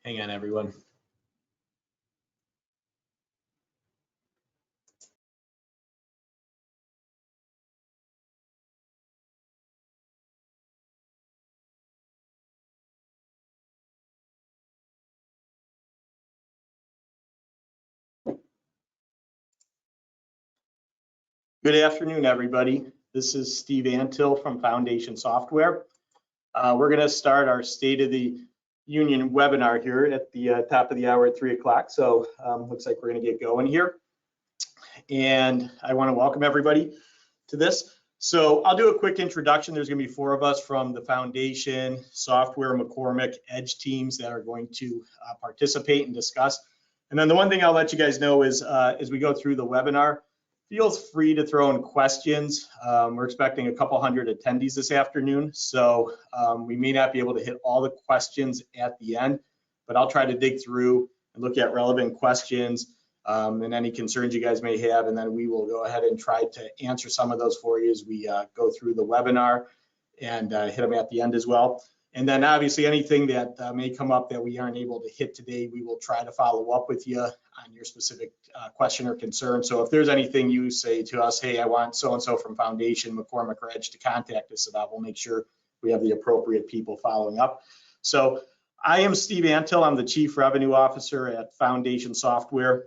Hang on, everyone. Good afternoon, everybody. This is Steve Antill from Foundation Software. We're going to start our State of the Union webinar here at the top of the hour at 3 o'clock. So looks like we're going to get going here. And I want to welcome everybody to this. So I'll do a quick introduction. There's going to be 4 of us from the Foundation Software Mccormick Edge teams that are going to participate and discuss. And then the one thing I'll let you guys know is as we go through the webinar, feel free to throw in questions. We're expecting a couple hundred attendees this afternoon, so we may not be able to hit all the questions at the end, but I'll try to dig through and look at relevant questions and any concerns you guys may have, and then we will go ahead and try to answer some of those for you as we go through the webinar and hit them at the end as well. And then obviously anything that may come up that we aren't able to hit today, we will try to follow up with you on your specific question or concern. So if there's anything you say to us, hey, I want so-and-so from Foundation, McCormick, or Edge to contact us about, we'll make sure we have the appropriate people following up. So I am Steve Antill. I'm the Chief Revenue Officer at Foundation Software.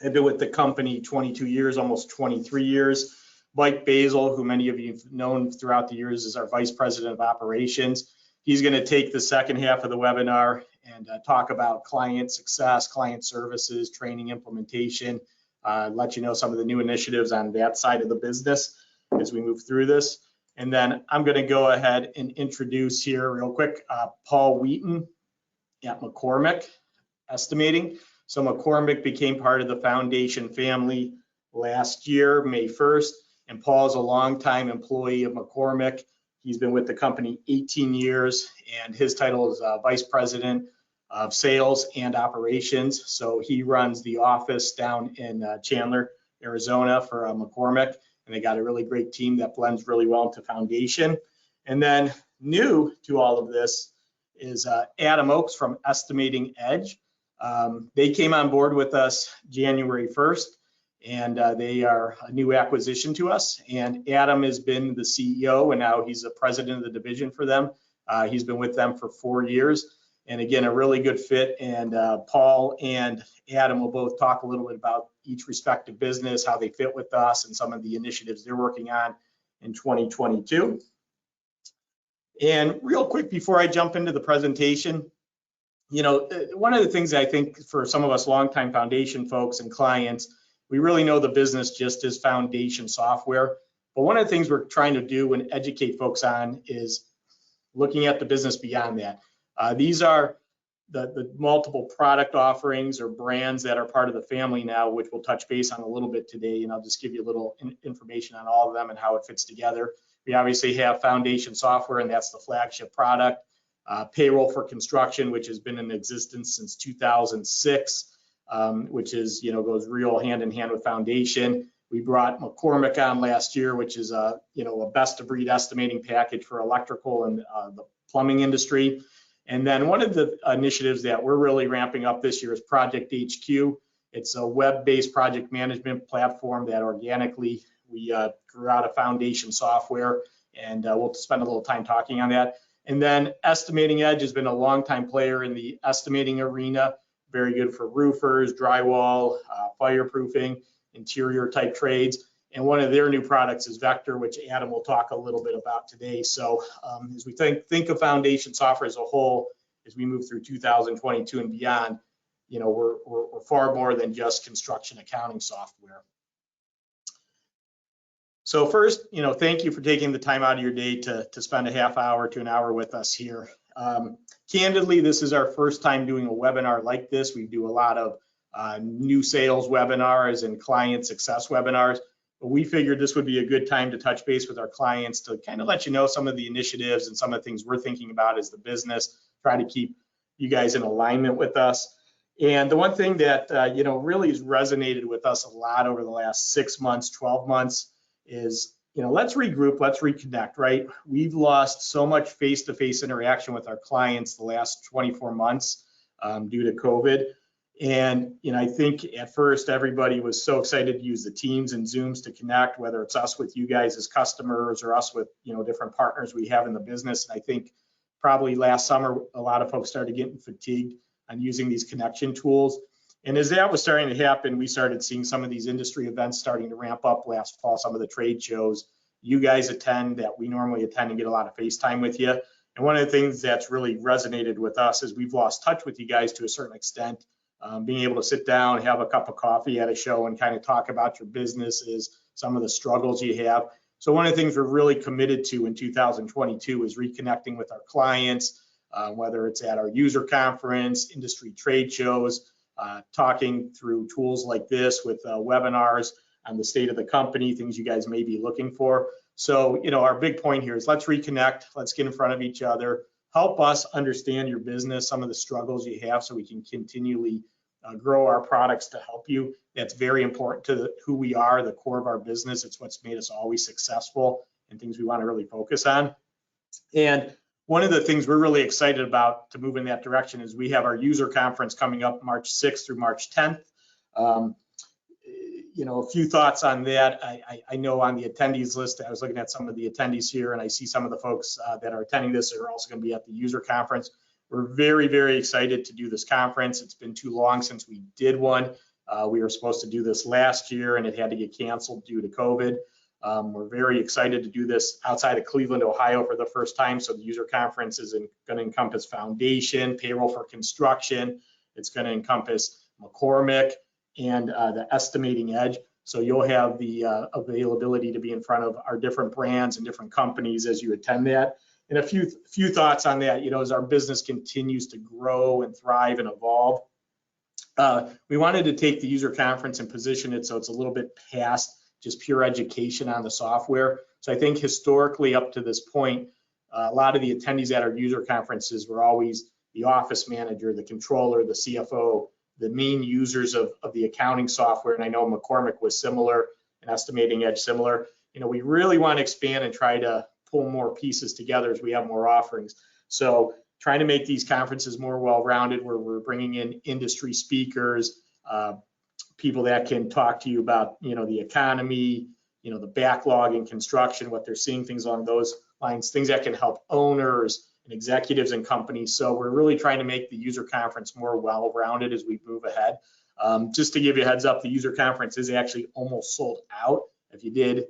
I've been with the company 22 years, almost 23 years. Mike Basil, who many of you have known throughout the years, is our Vice President of Operations. He's going to take the second half of the webinar and talk about client success, client services, training, implementation, let you know some of the new initiatives on that side of the business as we move through this. And then I'm going to go ahead and introduce here real quick Paul Wheaton at Mccormick Estimating. So Mccormick became part of the Foundation family last year, May 1st, and Paul is a longtime employee of Mccormick. He's been with the company 18 years, and his title is Vice President of Sales and Operations. So he runs the office down in Chandler, Arizona for McCormick, and they got a really great team that blends really well into Foundation. And then new to all of this is Adam Oakes from Estimating Edge. They came on board with us January 1st. And they are a new acquisition to us. And Adam has been the CEO, and now he's the president of the division for them. He's been with them for 4 years. And again, a really good fit. And Paul and Adam will both talk a little bit about each respective business, how they fit with us, and some of the initiatives they're working on in 2022. And real quick, before I jump into the presentation, you know, one of the things I think for some of us longtime Foundation folks and clients, we really know the business just as Foundation Software. But one of the things we're trying to do and educate folks on is looking at the business beyond that. These are the multiple product offerings or brands that are part of the family now, which we'll touch base on a little bit today. And I'll just give you a little information on all of them and how it fits together. We obviously have Foundation Software, and that's the flagship product. Payroll4Construction, which has been in existence since 2006. Which is, you know, goes real hand in hand with Foundation. We brought Mccormick on last year, which is a, you know, a best of breed estimating package for electrical and the plumbing industry. And then one of the initiatives that we're really ramping up this year is Project HQ. It's a web-based project management platform that organically we grew out of Foundation Software, and we'll spend a little time talking on that. And then Estimating Edge has been a longtime player in the estimating arena. Very good for roofers, drywall, fireproofing, interior type trades. And one of their new products is Vector, which Adam will talk a little bit about today. So as we think of Foundation Software as a whole, as we move through 2022 and beyond, you know, we're far more than just construction accounting software. So first, you know, thank you for taking the time out of your day to spend a half hour to an hour with us here. Candidly, this is our first time doing a webinar like this. We do a lot of new sales webinars and client success webinars, but we figured this would be a good time to touch base with our clients to kind of let you know some of the initiatives and some of the things we're thinking about as the business, try to keep you guys in alignment with us. And the one thing that, you know, really has resonated with us a lot over the last 6 months, 12 months is, you know, let's regroup, let's reconnect, right? We've lost so much face-to-face interaction with our clients the last 24 months. due to COVID. And I think at first everybody was so excited to use the Teams and Zooms to connect, whether it's us with you guys as customers or us with different partners we have in the business. And I think probably last summer a lot of folks started getting fatigued on using these connection tools. And as that was starting to happen, we started seeing some of these industry events starting to ramp up last fall, some of the trade shows you guys attend that we normally attend and get a lot of FaceTime with you. And one of the things that's really resonated with us is we've lost touch with you guys to a certain extent. Being able to sit down, have a cup of coffee at a show and kind of talk about your businesses, some of the struggles you have. So one of the things we're really committed to in 2022 is reconnecting with our clients, whether it's at our user conference, industry trade shows, talking through tools like this with webinars on the state of the company, things you guys may be looking for. So, our big point here is let's reconnect, let's get in front of each other, help us understand your business, some of the struggles you have so we can continually grow our products to help you. That's very important to who we are, the core of our business. It's what's made us always successful and things we want to really focus on. And one of the things we're really excited about to move in that direction is we have our user conference coming up March 6th through March 10th. A few thoughts on that. I know on the attendees list, I was looking at some of the attendees here and I see some of the folks that are attending this are also going to be at the user conference. We're very, very excited to do this conference. It's been too long since we did one. We were supposed to do this last year and it had to get canceled due to COVID. We're very excited to do this outside of Cleveland, Ohio for the first time. So the user conference is going to encompass Foundation, Payroll for Construction. It's going to encompass Mccormick and the Estimating Edge. So you'll have the availability to be in front of our different brands and different companies as you attend that. And a few thoughts on that, as our business continues to grow and thrive and evolve. We wanted to take the user conference and position it so it's a little bit past just pure education on the software. So I think historically up to this point, a lot of the attendees at our user conferences were always the office manager, the controller, the CFO, the main users of the accounting software. And I know McCormick was similar and Estimating Edge similar. We really want to expand and try to pull more pieces together as we have more offerings. So trying to make these conferences more well-rounded where we're bringing in industry speakers, people that can talk to you about, the economy, the backlog in construction, what they're seeing, things along those lines, things that can help owners and executives and companies. So we're really trying to make the user conference more well-rounded as we move ahead. Just to give you a heads up, the user conference is actually almost sold out. If you did,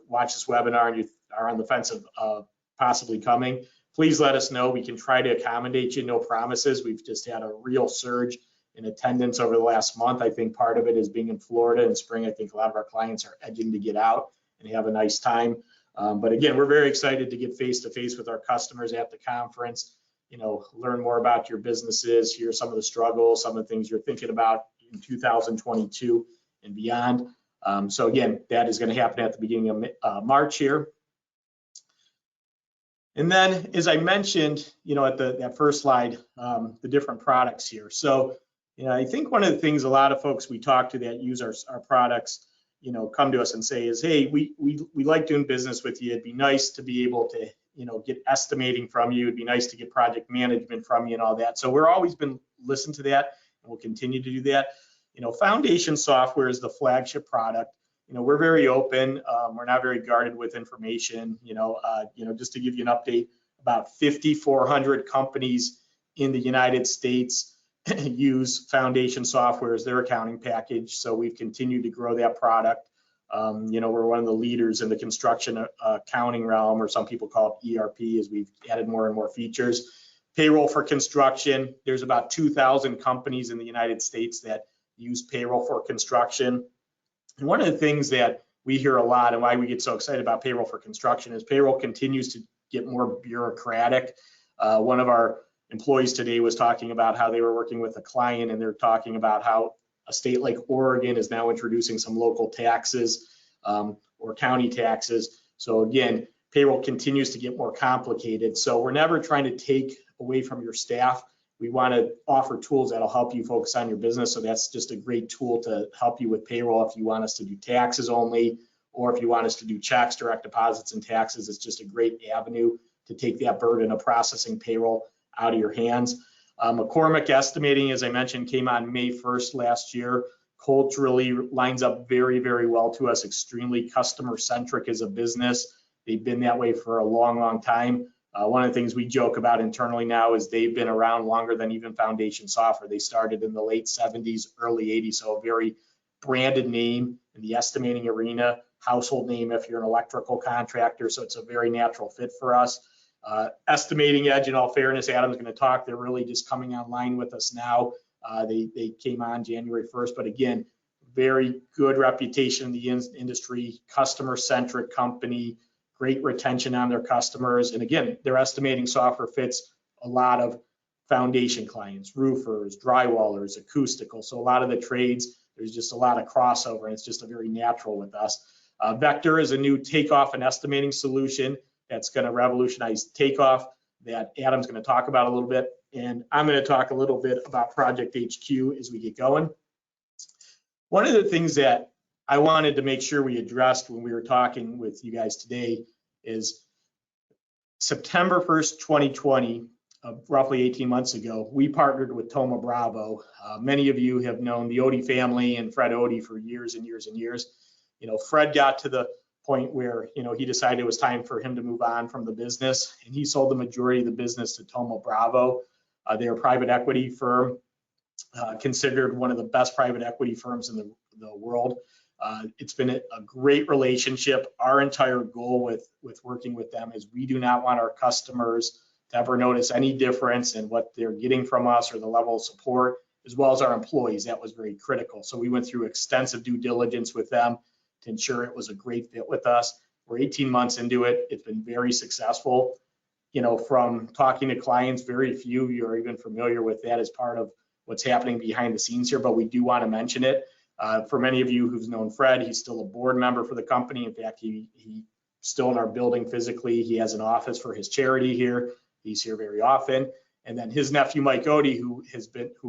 watch this webinar and you are on the fence of possibly coming, please let us know. We can try to accommodate you, no promises. We've just had a real surge in attendance over the last month. I think part of it is being in Florida in spring. I think a lot of our clients are edging to get out and have a nice time. But again, we're very excited to get face-to-face with our customers at the conference, learn more about your businesses, hear some of the struggles, some of the things you're thinking about in 2022 and beyond. So again, that is going to happen at the beginning of March here. And then, as I mentioned, at that first slide, the different products here. So, I think one of the things a lot of folks we talk to that use our products, come to us and say is, hey, we like doing business with you. It'd be nice to be able to, get estimating from you. It'd be nice to get project management from you and all that. So we're always been listening to that, and we'll continue to do that. Foundation software is the flagship product. We're very open. We're not very guarded with information. Just to give you an update, about 5,400 companies in the United States use Foundation software as their accounting package. So we've continued to grow that product. We're one of the leaders in the construction accounting realm, or some people call it ERP, as we've added more and more features. Payroll for Construction, there's about 2,000 companies in the United States that use Payroll for Construction. And one of the things that we hear a lot and why we get so excited about Payroll for Construction is payroll continues to get more bureaucratic. One of our employees today was talking about how they were working with a client, and they're talking about how a state like Oregon is now introducing some local taxes or county taxes. So again, payroll continues to get more complicated. So we're never trying to take away from your staff. We want to offer tools that'll help you focus on your business. So that's just a great tool to help you with payroll. If you want us to do taxes only, or if you want us to do checks, direct deposits, and taxes, it's just a great avenue to take that burden of processing payroll out of your hands. Mccormick Estimating, as I mentioned, came on May 1st last year. Culturally lines up very, very well to us, extremely customer-centric as a business. They've been that way for a long, long time. One of the things we joke about internally now is they've been around longer than even Foundation Software. They started in the late 70s, early 80s, so a very branded name in the estimating arena, household name if you're an electrical contractor, so it's a very natural fit for us. Estimating Edge, in all fairness, Adam's going to talk, they're really just coming online with us now. They came on January 1st, but again, very good reputation in the industry, customer-centric company, great retention on their customers. And again, their estimating software fits a lot of foundation clients, roofers, drywallers, acoustical. So a lot of the trades, there's just a lot of crossover, and it's just a very natural with us. Vector is a new takeoff and estimating solution that's going to revolutionize takeoff that Adam's going to talk about a little bit. And I'm going to talk a little bit about Project HQ as we get going. One of the things that I wanted to make sure we addressed when we were talking with you guys today is September 1st, 2020, roughly 18 months ago, we partnered with Thoma Bravo. Many of you have known the Odie family and Fred Odie for years and years and years. You know, Fred got to the point where, you know, he decided it was time for him to move on from the business, and he sold the majority of the business to Thoma Bravo. They're a private equity firm, considered one of the best private equity firms in the world. It's been a great relationship. Our entire goal with working with them is we do not want our customers to ever notice any difference in what they're getting from us or the level of support, as well as our employees. That was very critical. So we went through extensive due diligence with them to ensure it was a great fit with us. We're 18 months into it. It's been very successful. You know, from talking to clients, very few of you are even familiar with that as part of what's happening behind the scenes here, but we do want to mention it. For many of you who've known Fred, he's still a board member for the company. In fact, he's still in our building physically. He has an office for his charity here. He's here very often. And then his nephew, Mike Odie, who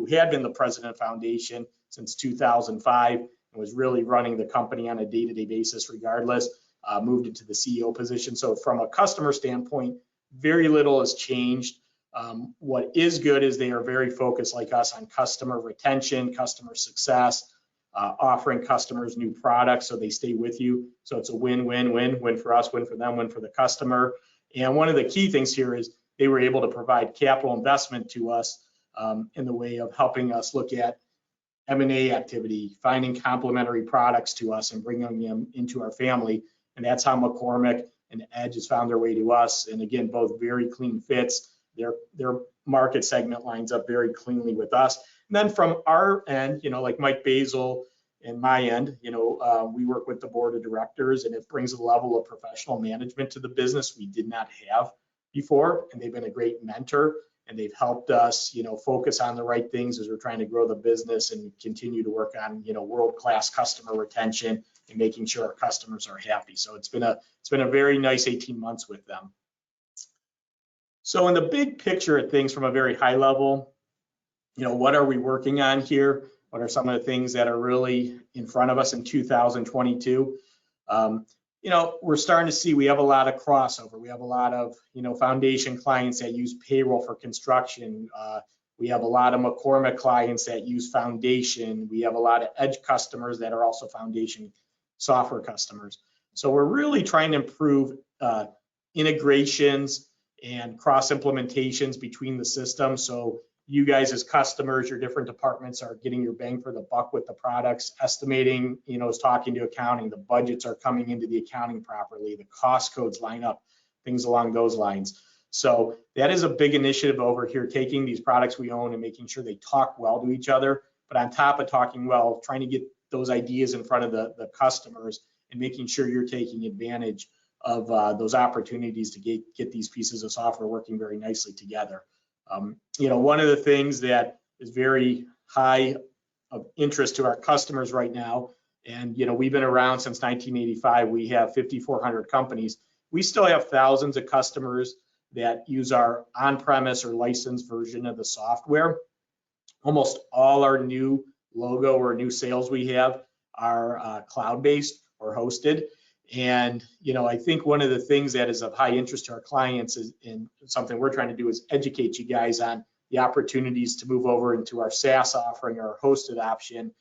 had been the president of Foundation since 2005 and was really running the company on a day-to-day basis regardless, moved into the CEO position. So from a customer standpoint, very little has changed. What is good is they are very focused, like us, on customer retention, customer success, offering customers new products so they stay with you. So it's a win-win-win, win for us, win for them, win for the customer. And one of the key things here is they were able to provide capital investment to us in the way of helping us look at M&A activity, finding complementary products to us and bringing them into our family. And that's how Mccormick and Edge has found their way to us. And again, both very clean fits. Their market segment lines up very cleanly with us. And then from our end, you know, like Mike Basil and my end, you know, we work with the board of directors, and it brings a level of professional management to the business we did not have before. And they've been a great mentor, and they've helped us, you know, focus on the right things as we're trying to grow the business and continue to work on, you know, world-class customer retention and making sure our customers are happy. So it's been a very nice 18 months with them. So in the big picture of things from a very high level, you know, what are we working on here? What are some of the things that are really in front of us in 2022? You know, we're starting to see we have a lot of crossover. We have a lot of, you know, foundation clients that use Payroll4Construction. We have a lot of Mccormick clients that use Foundation. We have a lot of Edge customers that are also Foundation software customers. So we're really trying to improve integrations and cross implementations between the systems. So you guys as customers, your different departments are getting your bang for the buck with the products. Estimating, you know, is talking to accounting. The budgets are coming into the accounting properly. The cost codes line up, things along those lines. So that is a big initiative over here, taking these products we own and making sure they talk well to each other. But on top of talking well, trying to get those ideas in front of the customers and making sure you're taking advantage of those opportunities to get these pieces of software working very nicely together. You know, one of the things that is very high of interest to our customers right now, and, you know, we've been around since 1985, we have 5,400 companies. We still have thousands of customers that use our on-premise or licensed version of the software. Almost all our new logo or new sales we have are cloud-based or hosted. And, you know, I think one of the things that is of high interest to our clients is, and something we're trying to do, is educate you guys on the opportunities to move over into our SaaS offering or hosted option.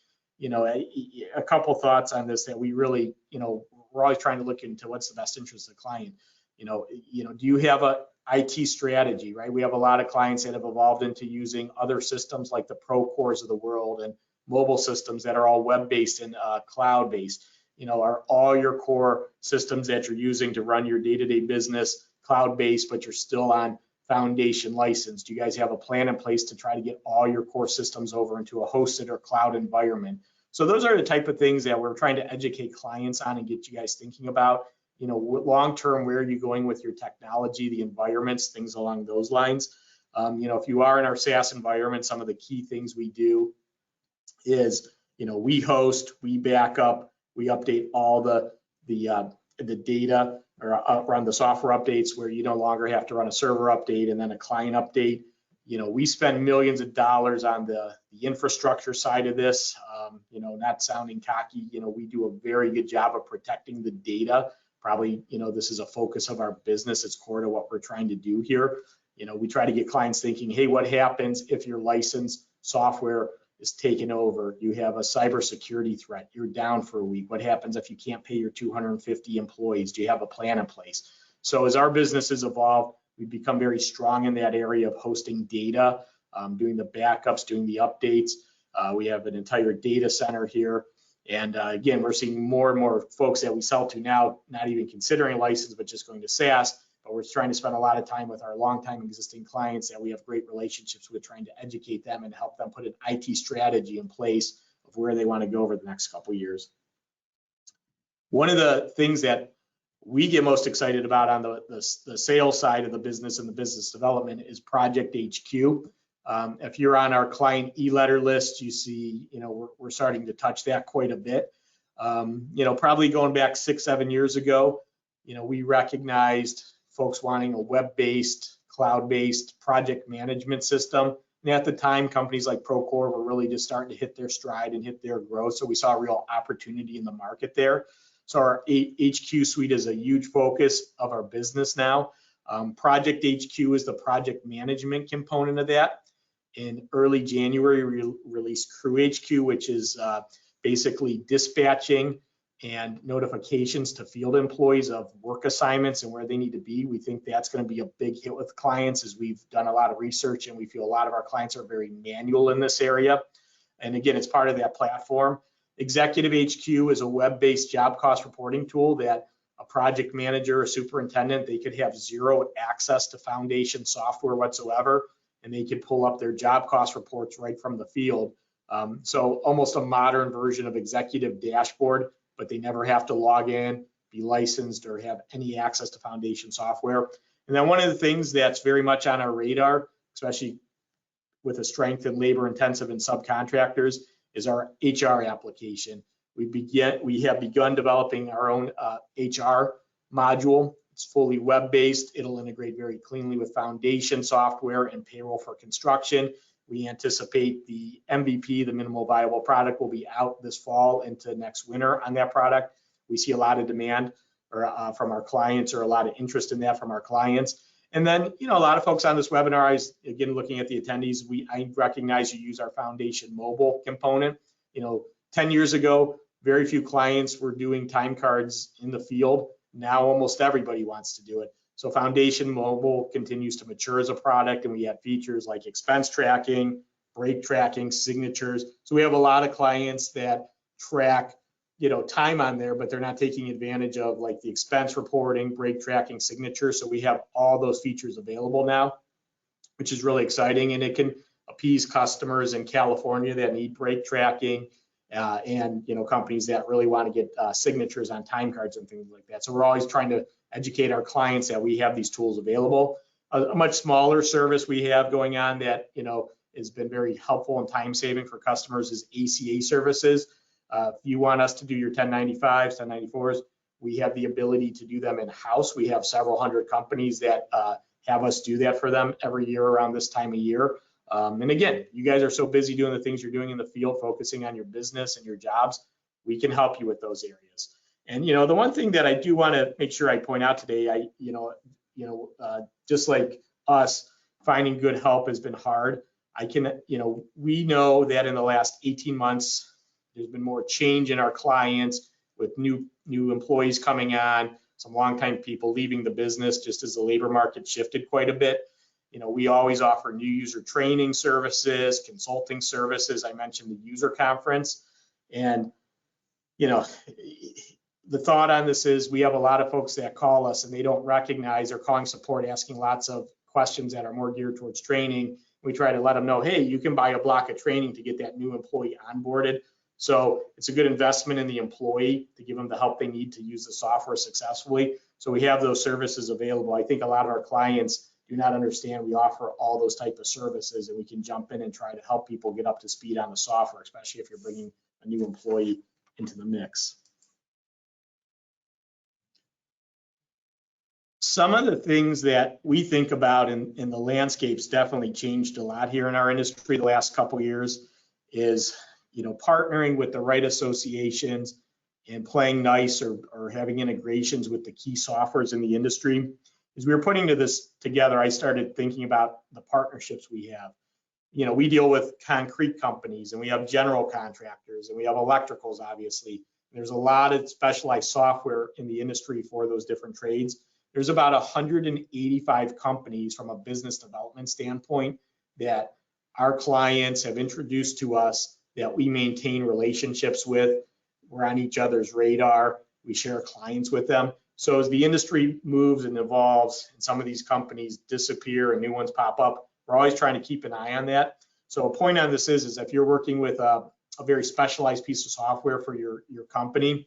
A couple thoughts on this that we really, we're always trying to look into what's the best interest of the client. Do you have a IT strategy, right? We have a lot of clients that have evolved into using other systems like the Procores of the world and mobile systems that are all web-based and cloud-based. Are all your core systems that you're using to run your day-to-day business cloud-based, but you're still on foundation license? Do you guys have a plan in place to try to get all your core systems over into a hosted or cloud environment? So those are the type of things that we're trying to educate clients on and get you guys thinking about. Long-term, where are you going with your technology, the environments, things along those lines. If you are in our SaaS environment, some of the key things we do is, we host, we back up, we update all the data or run the software updates where you no longer have to run a server update and then a client update. We spend millions of dollars on the infrastructure side of this. Not sounding cocky, we do a very good job of protecting the data. Probably, this is a focus of our business. It's core to what we're trying to do here. We try to get clients thinking, hey, what happens if your licensed software is taken over? You have a cybersecurity threat. You're down for a week. What happens if you can't pay your 250 employees? Do you have a plan in place? So as our business has evolved, we've become very strong in that area of hosting data, doing the backups, doing the updates. We have an entire data center here. And again, we're seeing more and more folks that we sell to now, not even considering a license, but just going to SaaS. But we're trying to spend a lot of time with our longtime existing clients that we have great relationships with, trying to educate them and help them put an IT strategy in place of where they want to go over the next couple of years. One of the things that we get most excited about on the sales side of the business and the business development is Project HQ. If you're on our client e-letter list, you see, we're starting to touch that quite a bit. Probably going back 6-7 years ago, we recognized folks wanting a web-based, cloud-based project management system. And at the time, companies like Procore were really just starting to hit their stride and hit their growth. So we saw a real opportunity in the market there. So our HQ suite is a huge focus of our business now. Project HQ is the project management component of that. In early January, we released Crew HQ, which is basically dispatching and notifications to field employees of work assignments and where they need to be. We think that's going to be a big hit with clients, as we've done a lot of research and we feel a lot of our clients are very manual in this area. And again, it's part of that platform. Executive HQ is a web-based job cost reporting tool that a project manager or superintendent, they could have zero access to foundation software whatsoever, and they could pull up their job cost reports right from the field. So almost a modern version of executive dashboard, but they never have to log in, be licensed, or have any access to foundation software. And then one of the things that's very much on our radar, especially with a strength in labor intensive and subcontractors, is our HR application. We have begun developing our own HR module. It's fully web-based. It'll integrate very cleanly with foundation software and Payroll4Construction. We anticipate the MVP, the minimal viable product, will be out this fall into next winter on that product. We see a lot of demand from our clients, or a lot of interest in that from our clients. And then, a lot of folks on this webinar, again, looking at the attendees, I recognize you use our foundation mobile component. 10 years ago, very few clients were doing time cards in the field. Now almost everybody wants to do it. So Foundation Mobile continues to mature as a product, and we have features like expense tracking, break tracking, signatures. So we have a lot of clients that track, time on there, but they're not taking advantage of like the expense reporting, break tracking, signature. So we have all those features available now, which is really exciting, and it can appease customers in California that need break tracking, and companies that really want to get signatures on time cards and things like that. So we're always trying to educate our clients that we have these tools available. A much smaller service we have going on that has been very helpful and time saving for customers is ACA Services. If you want us to do your 1095s, 1094s, we have the ability to do them in-house. We have several hundred companies that have us do that for them every year around this time of year. And again, you guys are so busy doing the things you're doing in the field, focusing on your business and your jobs, we can help you with those areas. And the one thing that I do want to make sure I point out today, just like us, finding good help has been hard. We know that in the last 18 months, there's been more change in our clients with new employees coming on, some longtime people leaving the business just as the labor market shifted quite a bit. We always offer new user training services, consulting services. I mentioned the user conference. And, the thought on this is we have a lot of folks that call us and they don't recognize they're calling support, asking lots of questions that are more geared towards training. We try to let them know, hey, you can buy a block of training to get that new employee onboarded. So it's a good investment in the employee to give them the help they need to use the software successfully. So we have those services available. I think a lot of our clients do not understand we offer all those type of services, and we can jump in and try to help people get up to speed on the software, especially if you're bringing a new employee into the mix. Some of the things that we think about in the landscape's definitely changed a lot here in our industry the last couple of years is, partnering with the right associations and playing nice or having integrations with the key softwares in the industry. As we were putting this together, I started thinking about the partnerships we have. We deal with concrete companies and we have general contractors and we have electricals, obviously. There's a lot of specialized software in the industry for those different trades. There's about 185 companies from a business development standpoint that our clients have introduced to us that we maintain relationships with. We're on each other's radar. We share clients with them. So as the industry moves and evolves and some of these companies disappear and new ones pop up, we're always trying to keep an eye on that. So a point on this is if you're working with a very specialized piece of software for your company,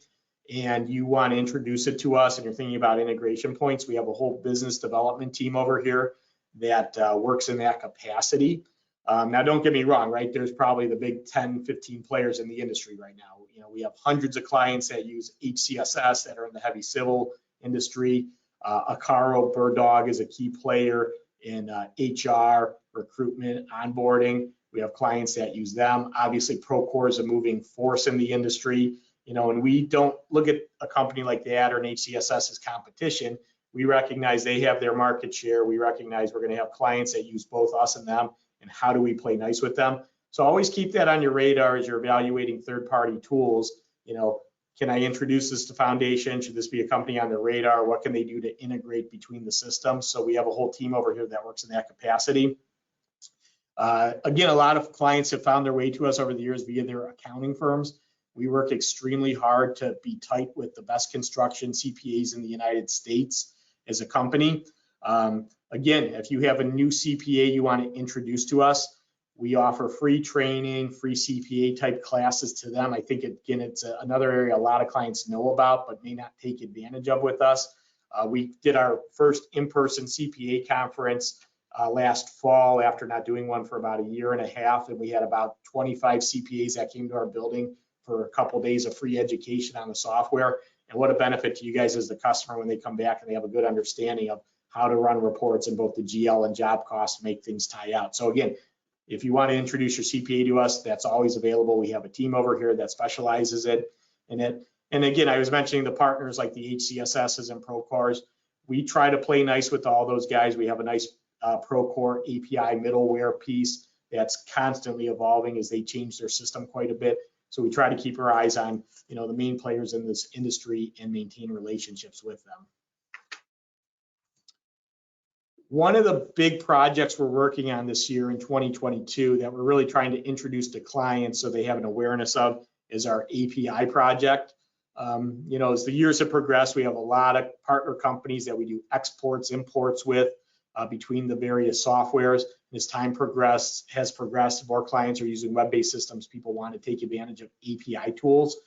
and you want to introduce it to us and you're thinking about integration points, we have a whole business development team over here that works in that capacity. Now, don't get me wrong, right? There's probably the big 10, 15 players in the industry right now. We have hundreds of clients that use HCSS that are in the heavy civil industry. Aca, Bird Dog is a key player in HR, recruitment, onboarding. We have clients that use them. Obviously, Procore is a moving force in the industry. And we don't look at a company like that or an HCSS as competition. We recognize they have their market share. We recognize we're going to have clients that use both us and them, and how do we play nice with them? So always keep that on your radar as you're evaluating third-party tools. Can I introduce this to Foundation? Should this be a company on the radar? What can they do to integrate between the systems? So we have a whole team over here that works in that capacity. Again, a lot of clients have found their way to us over the years via their accounting firms. We work extremely hard to be tight with the best construction CPAs in the United States as a company. Again, if you have a new CPA you want to introduce to us, we offer free training, free CPA type classes to them. I think, again, it's another area a lot of clients know about but may not take advantage of with us. We did our first in-person CPA conference last fall after not doing one for about a year and a half, and we had about 25 CPAs that came to our building for a couple of days of free education on the software. And what a benefit to you guys as the customer when they come back and they have a good understanding of how to run reports and both the GL and job costs, make things tie out. So again, if you want to introduce your CPA to us, that's always available. We have a team over here that specializes in it. And again, I was mentioning the partners like the HCSSs and Procores. We try to play nice with all those guys. We have a nice Procore API middleware piece that's constantly evolving as they change their system quite a bit. So we try to keep our eyes on, the main players in this industry and maintain relationships with them. One of the big projects we're working on this year in 2022 that we're really trying to introduce to clients so they have an awareness of is our API project. As the years have progressed, we have a lot of partner companies that we do exports, imports with between the various softwares. As time has progressed, more clients are using web-based systems. People want to take advantage of API tools.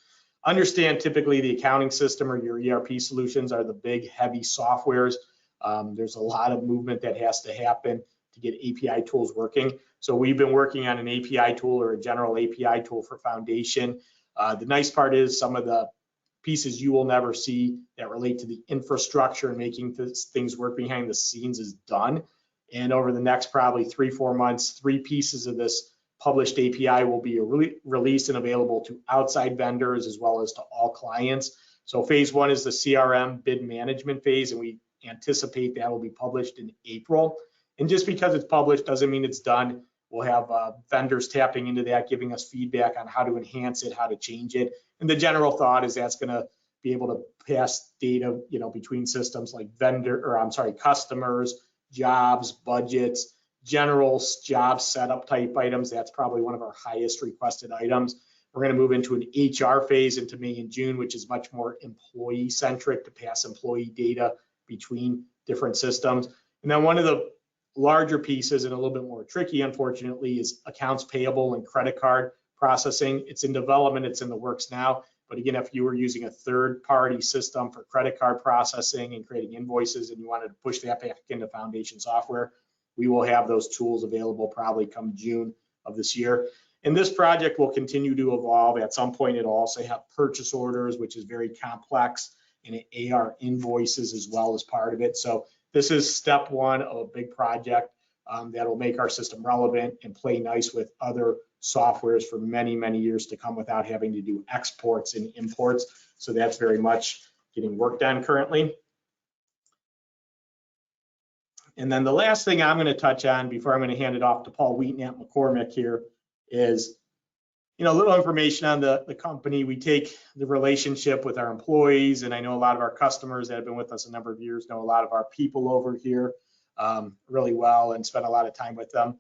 Understand typically the accounting system or your ERP solutions are the big, heavy softwares. There's a lot of movement that has to happen to get API tools working. So we've been working on an API tool or a general API tool for Foundation. The nice part is some of the pieces you will never see that relate to the infrastructure and making things work behind the scenes is done. And over the next probably 3-4 months, 3 pieces of this published API will be released and available to outside vendors as well as to all clients. So phase 1 is the CRM bid management phase, and we anticipate that will be published in April. And just because it's published doesn't mean it's done. We'll have vendors tapping into that, giving us feedback on how to enhance it, how to change it. And the general thought is that's going to be able to pass data, between systems like customers, jobs, budgets, general job setup type items. That's probably one of our highest requested items. We're going to move into an HR phase into May and June, which is much more employee centric to pass employee data between different systems. And then one of the larger pieces, and a little bit more tricky, unfortunately, is accounts payable and credit card processing. It's in development, it's in the works now. But again, if you were using a third-party system for credit card processing and creating invoices and you wanted to push that back into Foundation software, we will have those tools available probably come June of this year. And this project will continue to evolve. At some point, it'll also have purchase orders, which is very complex, and AR invoices as well as part of it. So this is step one of a big project that will make our system relevant and play nice with other softwares for many, many years to come without having to do exports and imports. So that's very much getting worked on currently. And then the last thing I'm going to touch on before I'm going to hand it off to Paul Wheaton at McCormick here is, a little information on the company. We take the relationship with our employees, and I know a lot of our customers that have been with us a number of years know a lot of our people over here really well and spend a lot of time with them.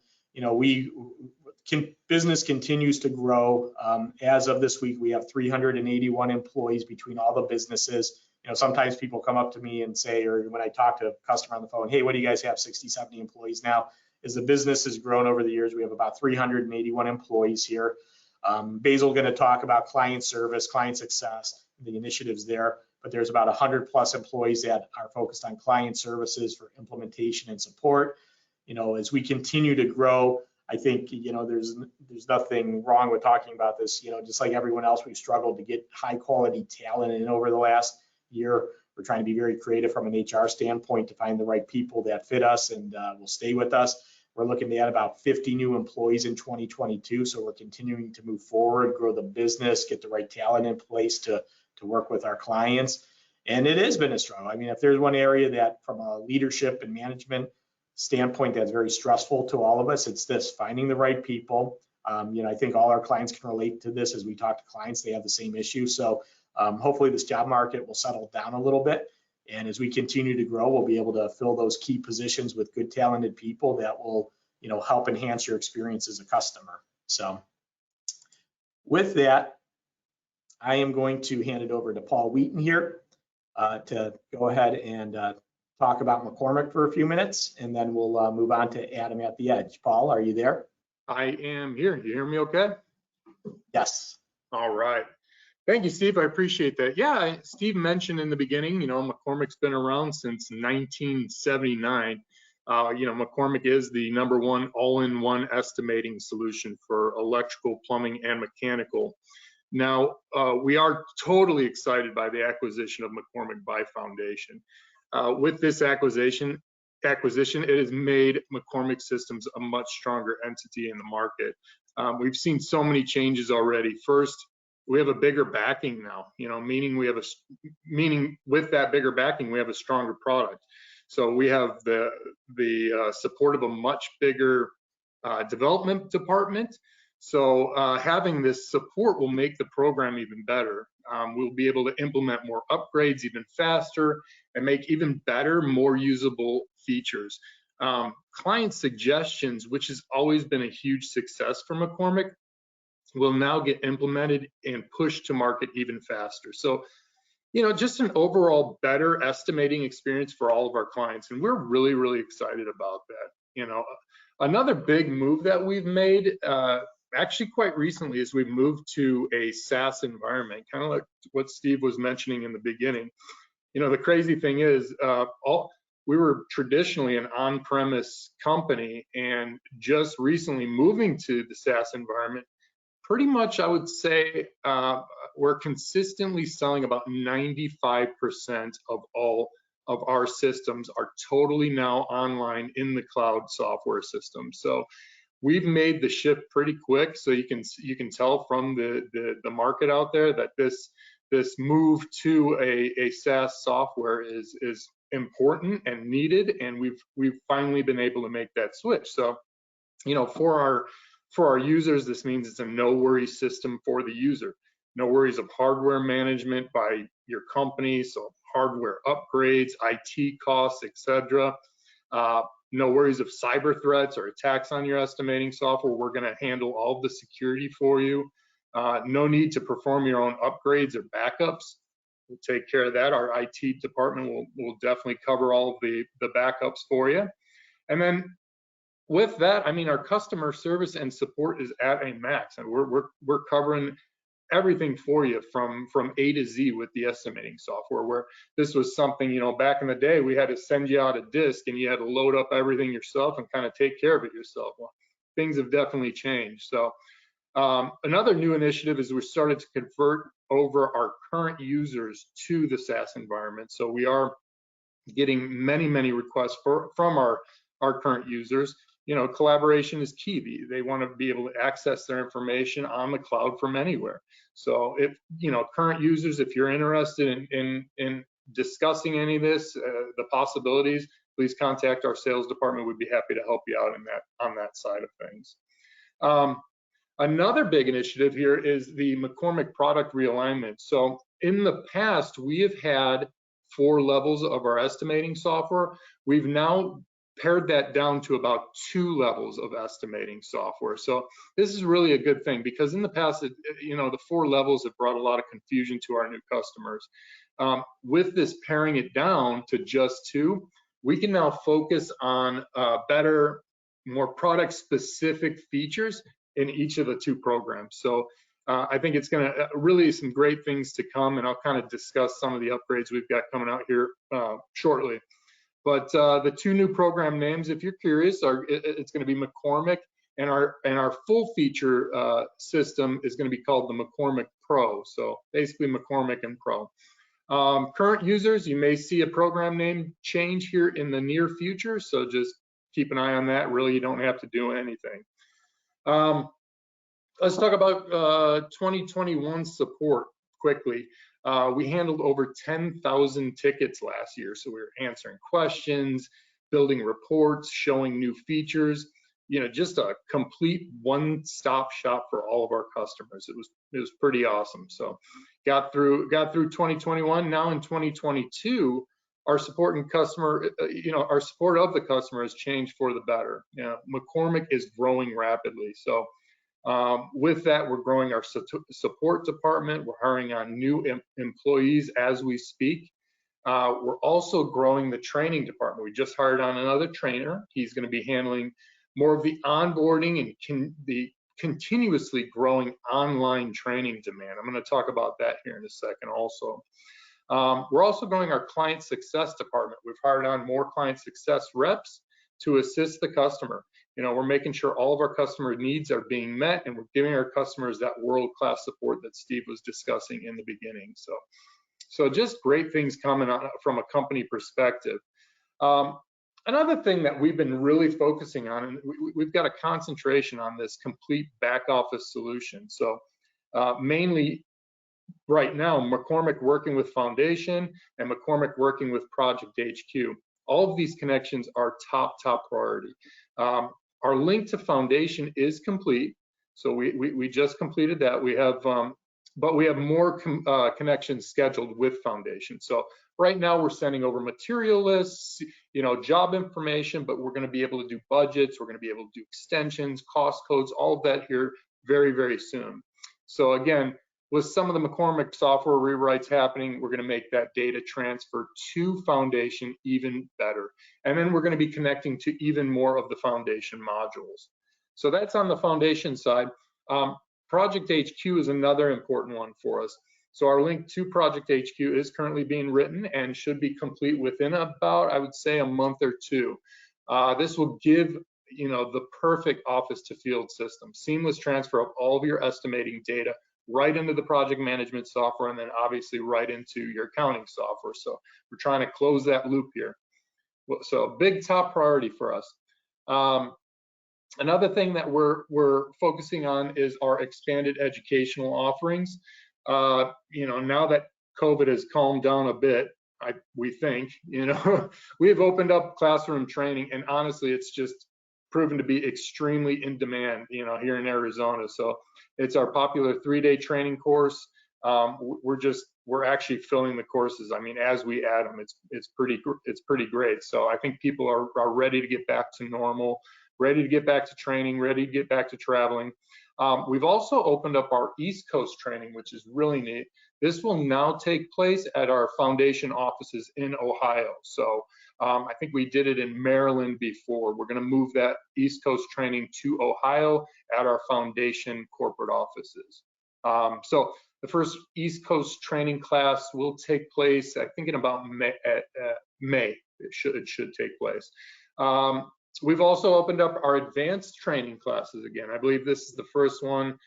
Business continues to grow. As of this week, we have 381 employees between all the businesses. Sometimes people come up to me and say, or when I talk to a customer on the phone, hey, what do you guys have 60, 70 employees now? As the business has grown over the years, we have about 381 employees here. Basil going to talk about client service, client success, the initiatives there, but there's about 100 plus employees that are focused on client services for implementation and support. As we continue to grow, I think, there's nothing wrong with talking about this. Just like everyone else, we've struggled to get high quality talent in over the last year. We're trying to be very creative from an HR standpoint to find the right people that fit us and will stay with us. We're looking to add about 50 new employees in 2022. So we're continuing to move forward, grow the business, get the right talent in place to work with our clients. And it has been a struggle. I mean, if there's one area that from a leadership and management standpoint that's very stressful to all of us, it's this, finding the right people. I think all our clients can relate to this. As we talk to clients, they have the same issue. So hopefully this job market will settle down a little bit. And as we continue to grow, we'll be able to fill those key positions with good, talented people that will, help enhance your experience as a customer. So with that, I am going to hand it over to Paul Wheaton here to go ahead and talk about McCormick for a few minutes, and then we'll move on to Adam at the Edge. Paul, are you there? I am here. You hear me okay? Yes. All right. Thank you, Steve. I appreciate that. Yeah, Steve mentioned in the beginning, McCormick's been around since 1979. McCormick is the #1 all-in-one estimating solution for electrical, plumbing, and mechanical. Now, we are totally excited by the acquisition of McCormick by Foundation. With this acquisition, it has made McCormick Systems a much stronger entity in the market. We've seen so many changes already. First, we have a bigger backing now, meaning with that bigger backing, we have a stronger product. So we have the support of a much bigger development department. So having this support will make the program even better. We'll be able to implement more upgrades even faster and make even better, more usable features. Client suggestions, which has always been a huge success for McCormick, will now get implemented and pushed to market even faster. So, just an overall better estimating experience for all of our clients. And we're really, really excited about that. Another big move that we've made, actually quite recently, is we've moved to a SaaS environment, kind of like what Steve was mentioning in the beginning. The crazy thing is, we were traditionally an on-premise company, and just recently moving to the SaaS environment, pretty much I would say we're consistently selling about 95% of all of our systems are totally now online in the cloud software system. So we've made the shift pretty quick. So you can tell from the market out there that this move to a SaaS software is important and needed, and we've finally been able to make that switch. So, you know, for our users, this means it's a no worry system for the user. No worries of hardware management by your company, so hardware upgrades, IT costs, etc. No worries of cyber threats or attacks on your estimating software. We're going to handle all the security for you. No need to perform your own upgrades or backups. We'll take care of that. Our IT department will definitely cover all of the backups for you. And then with that, I mean, our customer service and support is at a max, and we're covering everything for you from A to Z with the estimating software, where this was something, you know, back in the day, we had to send you out a disk and you had to load up everything yourself and kind of take care of it yourself. Well, things have definitely changed. So another new initiative is we started to convert over our current users to the SaaS environment. So we are getting many requests from our current users. You know, collaboration is key. They want to be able to access their information on the cloud from anywhere. So if, you know, current users, if you're interested in discussing any of this, the possibilities, please contact our sales department. We'd be happy to help you out on that side of things. Another big initiative here is the McCormick product realignment. So in the past, we have had 4 levels of our estimating software. We've now pared that down to about 2 levels of estimating software. So this is really a good thing, because in the past, you know, the 4 levels have brought a lot of confusion to our new customers. With this paring it down to just 2, we can now focus on better, more product-specific features in each of the 2 programs. So I think it's going to really some great things to come, and I'll kind of discuss some of the upgrades we've got coming out here shortly. But the 2 new program names, if you're curious, it's going to be McCormick, and our full feature system is going to be called the McCormick Pro. So basically McCormick and Pro. Current users, you may see a program name change here in the near future, so just keep an eye on that. Really, you don't have to do anything. Let's talk about 2021 support quickly. We handled over 10,000 tickets last year. So we were answering questions, building reports, showing new features, you know, just a complete one-stop shop for all of our customers. It was pretty awesome. So got through 2021. Now in 2022, our support and customer, you know, our support of the customer has changed for the better. You know, McCormick is growing rapidly. So with that, we're growing our support department. We're hiring on new employees as we speak. We're also growing the training department. We just hired on another trainer. He's going to be handling more of the onboarding and the continuously growing online training demand. I'm going to talk about that here in a second also. We're also growing our client success department. We've hired on more client success reps to assist the customer. You know, we're making sure all of our customer needs are being met, and we're giving our customers that world-class support that Steve was discussing in the beginning. So just great things coming on from a company perspective. Another thing that we've been really focusing on, and we've got a concentration on this complete back office solution. So mainly right now, McCormick working with Foundation and McCormick working with Project HQ. All of these connections are top priority. Our link to Foundation is complete, so we just completed that. We have, but we have more connections scheduled with Foundation. So right now we're sending over material lists, you know, job information, but we're going to be able to do budgets. We're going to be able to do extensions, cost codes, all of that here very soon. So again, with some of the McCormick software rewrites happening, we're going to make that data transfer to Foundation even better. And then we're going to be connecting to even more of the Foundation modules. So that's on the Foundation side. Project HQ is another important one for us. So our link to Project HQ is currently being written and should be complete within about, I would say, a month or 2. This will give, you know, the perfect office to field system, seamless transfer of all of your estimating data right into the project management software, and then obviously right into your accounting software. So we're trying to close that loop here. So big top priority for us. Another thing that we're focusing on is our expanded educational offerings. You know, now that COVID has calmed down a bit, we think, you know, we have opened up classroom training, and honestly, it's just proven to be extremely in demand, you know, here in Arizona. So it's our popular 3-day training course. We're actually filling the courses. I mean, as we add them, it's pretty great. So I think people are ready to get back to normal, ready to get back to training, ready to get back to traveling. We've also opened up our East Coast training, which is really neat. This will now take place at our foundation offices in Ohio. So I think we did it in Maryland before. We're going to move that East Coast training to Ohio at our foundation corporate offices. So the first East Coast training class will take place, I think, in about May. It should take place. We've also opened up our advanced training classes again. I believe this is the first one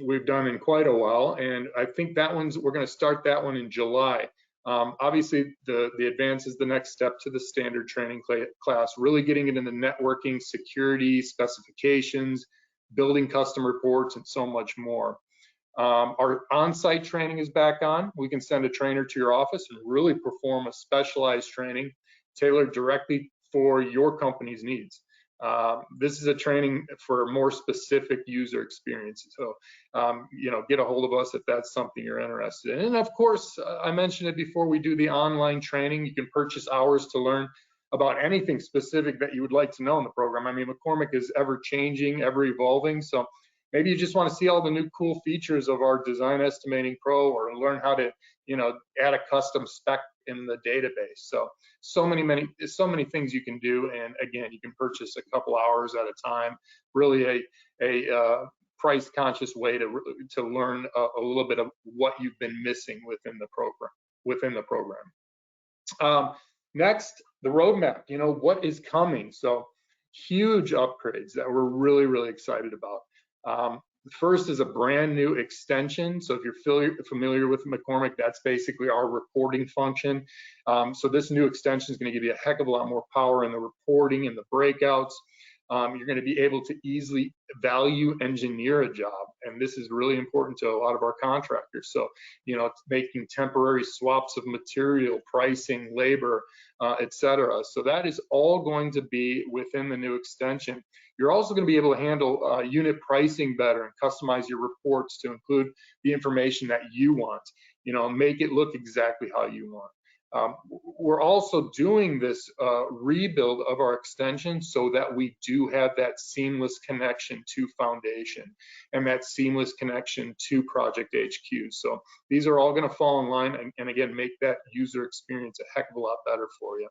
we've done in quite a while, and I think we're going to start that one in July. Obviously, the advanced is the next step to the standard training class, really getting into the networking, security, specifications, building custom reports, and so much more. Our on-site training is back on. We can send a trainer to your office and really perform a specialized training tailored directly for your company's needs. This is a training for more specific user experiences. So, you know, get a hold of us if that's something you're interested in. And of course, I mentioned it before, we do the online training. You can purchase hours to learn about anything specific that you would like to know in the program. I mean, McCormick is ever changing, ever evolving. So maybe you just want to see all the new cool features of our Design Estimating Pro, or learn how to, you know, add a custom spec in the database. So many things you can do. And again, you can purchase a couple hours at a time. Really a price conscious way to learn a little bit of what you've been missing within the program. Next, the roadmap. You know, what is coming? So huge upgrades that we're really excited about. The first is a brand new extension. So if you're familiar with McCormick, that's basically our reporting function. So this new extension is going to give you a heck of a lot more power in the reporting and the breakouts. You're going to be able to easily value engineer a job, and this is really important to a lot of our contractors. So, you know, making temporary swaps of material, pricing, labor, etc. So that is all going to be within the new extension. You're also going to be able to handle unit pricing better and customize your reports to include the information that you want. You know, make it look exactly how you want. We're also doing this rebuild of our extension so that we do have that seamless connection to Foundation and that seamless connection to Project HQ. So these are all going to fall in line and again, make that user experience a heck of a lot better for you.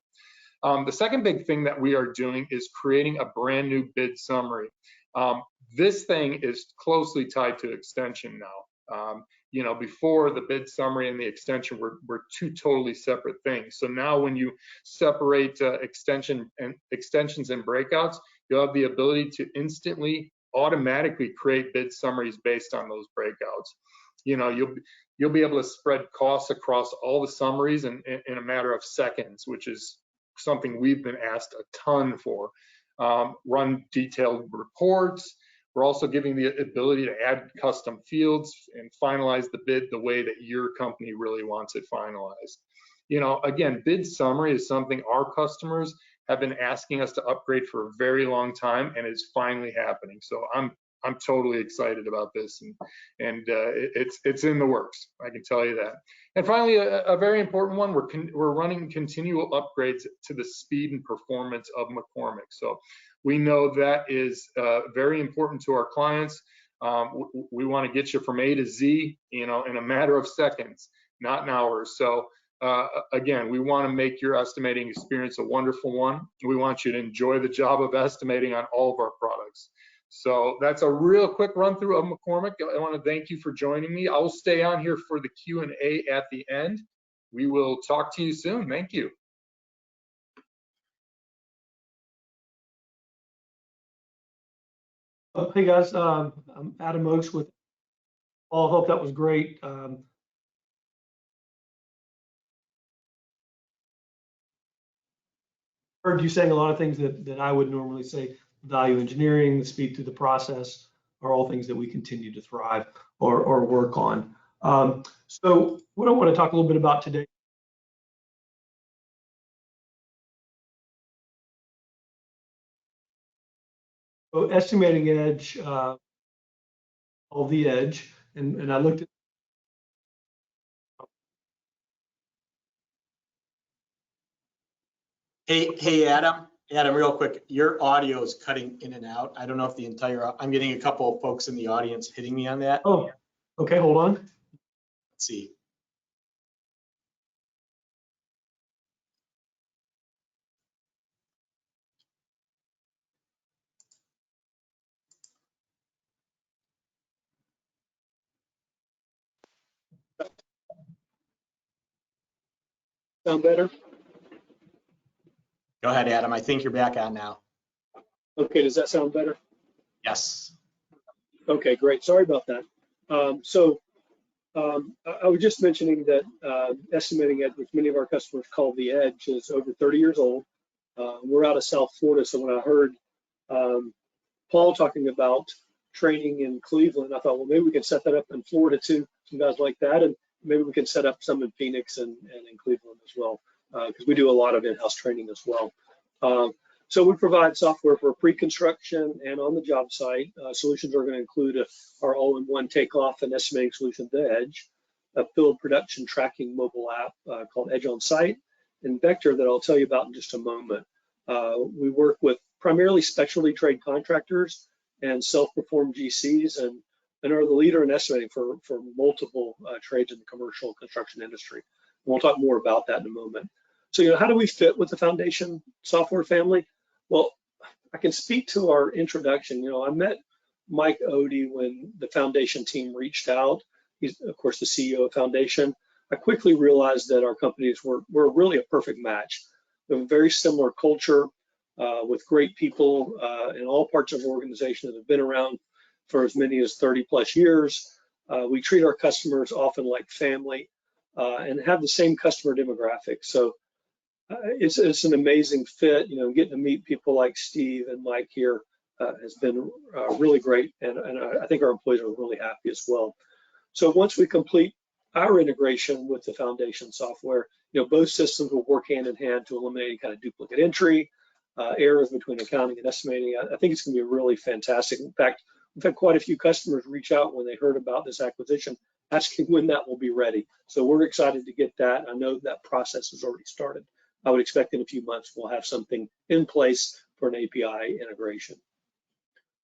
The second big thing that we are doing is creating a brand new bid summary. This thing is closely tied to extension now. You know, before the bid summary and the extension were two totally separate things. So now when you separate extensions and breakouts, you'll have the ability to instantly, automatically create bid summaries based on those breakouts. You know, you'll be able to spread costs across all the summaries in a matter of seconds, which is something we've been asked a ton for. Run detailed reports. We're also giving the ability to add custom fields and finalize the bid the way that your company really wants it finalized. You know, again, bid summary is something our customers have been asking us to upgrade for a very long time, and it's finally happening. So I'm totally excited about this, and it's in the works. I can tell you that. And finally, a very important one, we're running continual upgrades to the speed and performance of McCormick. So we know that is very important to our clients. We want to get you from A to Z, you know, in a matter of seconds, not in hours. So again, we want to make your estimating experience a wonderful one. We want you to enjoy the job of estimating on all of our products. So that's a real quick run through of McCormick. I want to thank you for joining me. I'll stay on here for the Q&A at the end. We will talk to you soon. Thank you. Hey guys, I'm Adam Oakes with Paul. Hope that was great. Heard you saying a lot of things that I would normally say. Value engineering, the speed through the process are all things that we continue to thrive or work on. So what I want to talk a little bit about today So Estimating Edge, called the Edge, and I looked at. Hey, Adam, real quick, your audio is cutting in and out. I don't know if I'm getting a couple of folks in the audience hitting me on that. Oh, okay, hold on. Let's see. Sound better? Go ahead, Adam. I think you're back on now. Okay, does that sound better? Yes. Okay, great. Sorry about that. I was just mentioning that Estimating Edge, which many of our customers call the Edge, is over 30 years old. We're out of South Florida, so when I heard Paul talking about training in Cleveland, I thought, well, maybe we could set that up in Florida too, some guys like that, and maybe we can set up some in Phoenix and in Cleveland as well, because we do a lot of in-house training as well. So we provide software for pre-construction and on the job site. Solutions are going to include our all-in-one takeoff and estimating solution, the Edge, a field production tracking mobile app called Edge On Site, and Vector that I'll tell you about in just a moment. We work with primarily specialty trade contractors and self-performed GCs, and are the leader in estimating for multiple trades in the commercial construction industry. And we'll talk more about that in a moment. So, how do we fit with the Foundation software family? Well, I can speak to our introduction. I met Mike Odie when the Foundation team reached out. He's, of course, the CEO of Foundation. I quickly realized that our companies were really a perfect match. We have a very similar culture with great people in all parts of our organization that have been around for as many as 30 plus years. We treat our customers often like family and have the same customer demographics. So it's an amazing fit. Getting to meet people like Steve and Mike here has been really great, and I think our employees are really happy as well. So once we complete our integration with the Foundation software, both systems will work hand in hand to eliminate kind of duplicate entry, errors between accounting and estimating. I think it's going to be really fantastic. In fact, we've had quite a few customers reach out when they heard about this acquisition, asking when that will be ready. So we're excited to get that. I know that process has already started. I would expect in a few months we'll have something in place for an API integration.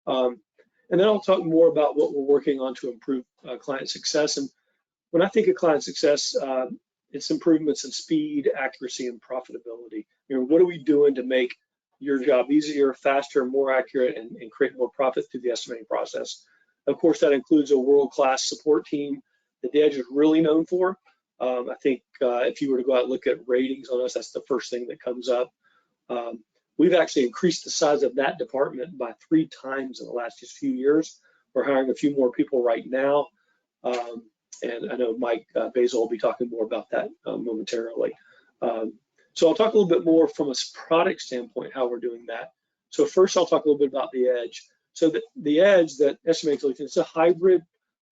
And then I'll talk more about what we're working on to improve client success. And when I think of client success, it's improvements in speed, accuracy, and profitability. What are we doing to make your job easier, faster, more accurate, and create more profit through the estimating process? Of course, that includes a world-class support team that the Edge is really known for. I think if you were to go out and look at ratings on us, that's the first thing that comes up. We've actually increased the size of that department by 3 times in the last just few years. We're hiring a few more people right now. And I know Mike Basil will be talking more about that momentarily. So I'll talk a little bit more from a product standpoint, how we're doing that. So first, I'll talk a little bit about the Edge. So the Edge, that estimating solution, it's a hybrid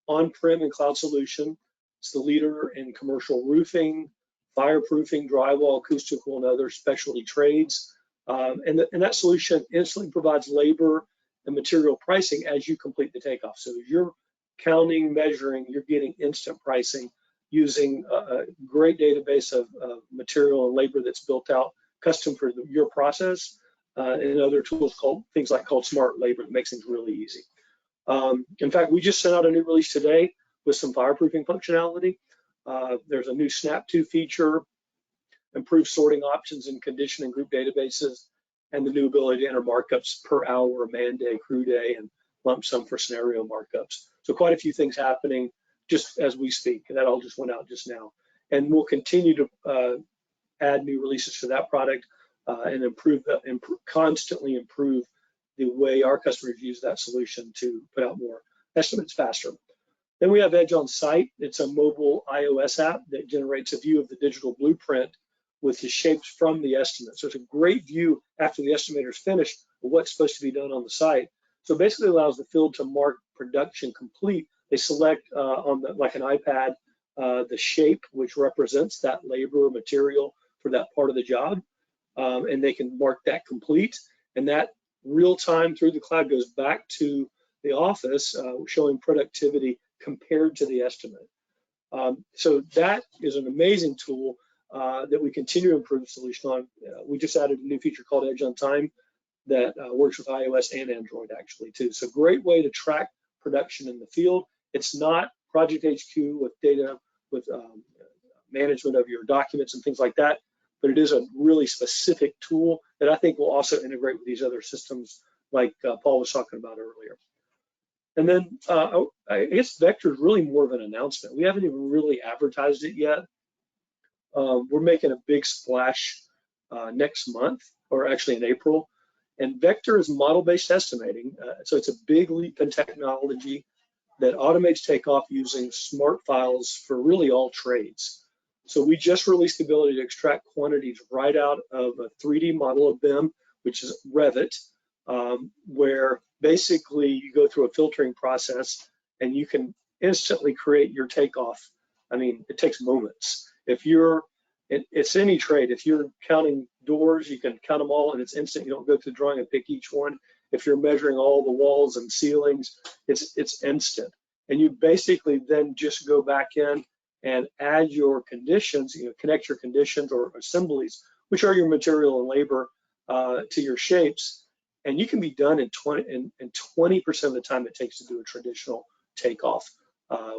on-prem and cloud solution. It's the leader in commercial roofing, fireproofing, drywall, acoustical, and other specialty trades. And that solution instantly provides labor and material pricing as you complete the takeoff. So as you're counting, measuring, you're getting instant pricing using a great database of material and labor that's built out custom for your process, and other tools called Smart Labor that makes things really easy. In fact, we just sent out a new release today with some fireproofing functionality. There's a new Snap To feature, improved sorting options in condition and group databases, and the new ability to enter markups per hour, man day, crew day, and lump sum for scenario markups. So quite a few things happening just as we speak, and that all just went out just now. And we'll continue to add new releases to that product and constantly improve the way our customers use that solution to put out more estimates faster. Then we have Edge On Site. It's a mobile iOS app that generates a view of the digital blueprint with the shapes from the estimate. So it's a great view after the estimator's finished of what's supposed to be done on the site. So basically allows the field to mark production complete. They select on like an iPad the shape which represents that labor or material for that part of the job, and they can mark that complete. And that real time through the cloud, goes back to the office, showing productivity compared to the estimate. So that is an amazing tool that we continue to improve the solution on. We just added a new feature called Edge on Time that works with iOS and Android actually too. So great way to track production in the field. It's not Project HQ with data, with management of your documents and things like that, but it is a really specific tool that I think will also integrate with these other systems like Paul was talking about earlier. And then I guess Vector is really more of an announcement. We haven't even really advertised it yet. We're making a big splash next month, or actually in April. And Vector is model-based estimating. So it's a big leap in technology that automates takeoff using smart files for really all trades. So we just released the ability to extract quantities right out of a 3D model of BIM, which is Revit, where basically you go through a filtering process and you can instantly create your takeoff. I mean, it takes moments. If you're, it's any trade. If you're counting doors, you can count them all and it's instant. You don't go through the drawing and pick each one. If you're measuring all the walls and ceilings, it's instant. And you basically then just go back in and add your conditions, connect your conditions or assemblies, which are your material and labor, to your shapes. And you can be done in 20% of the time it takes to do a traditional takeoff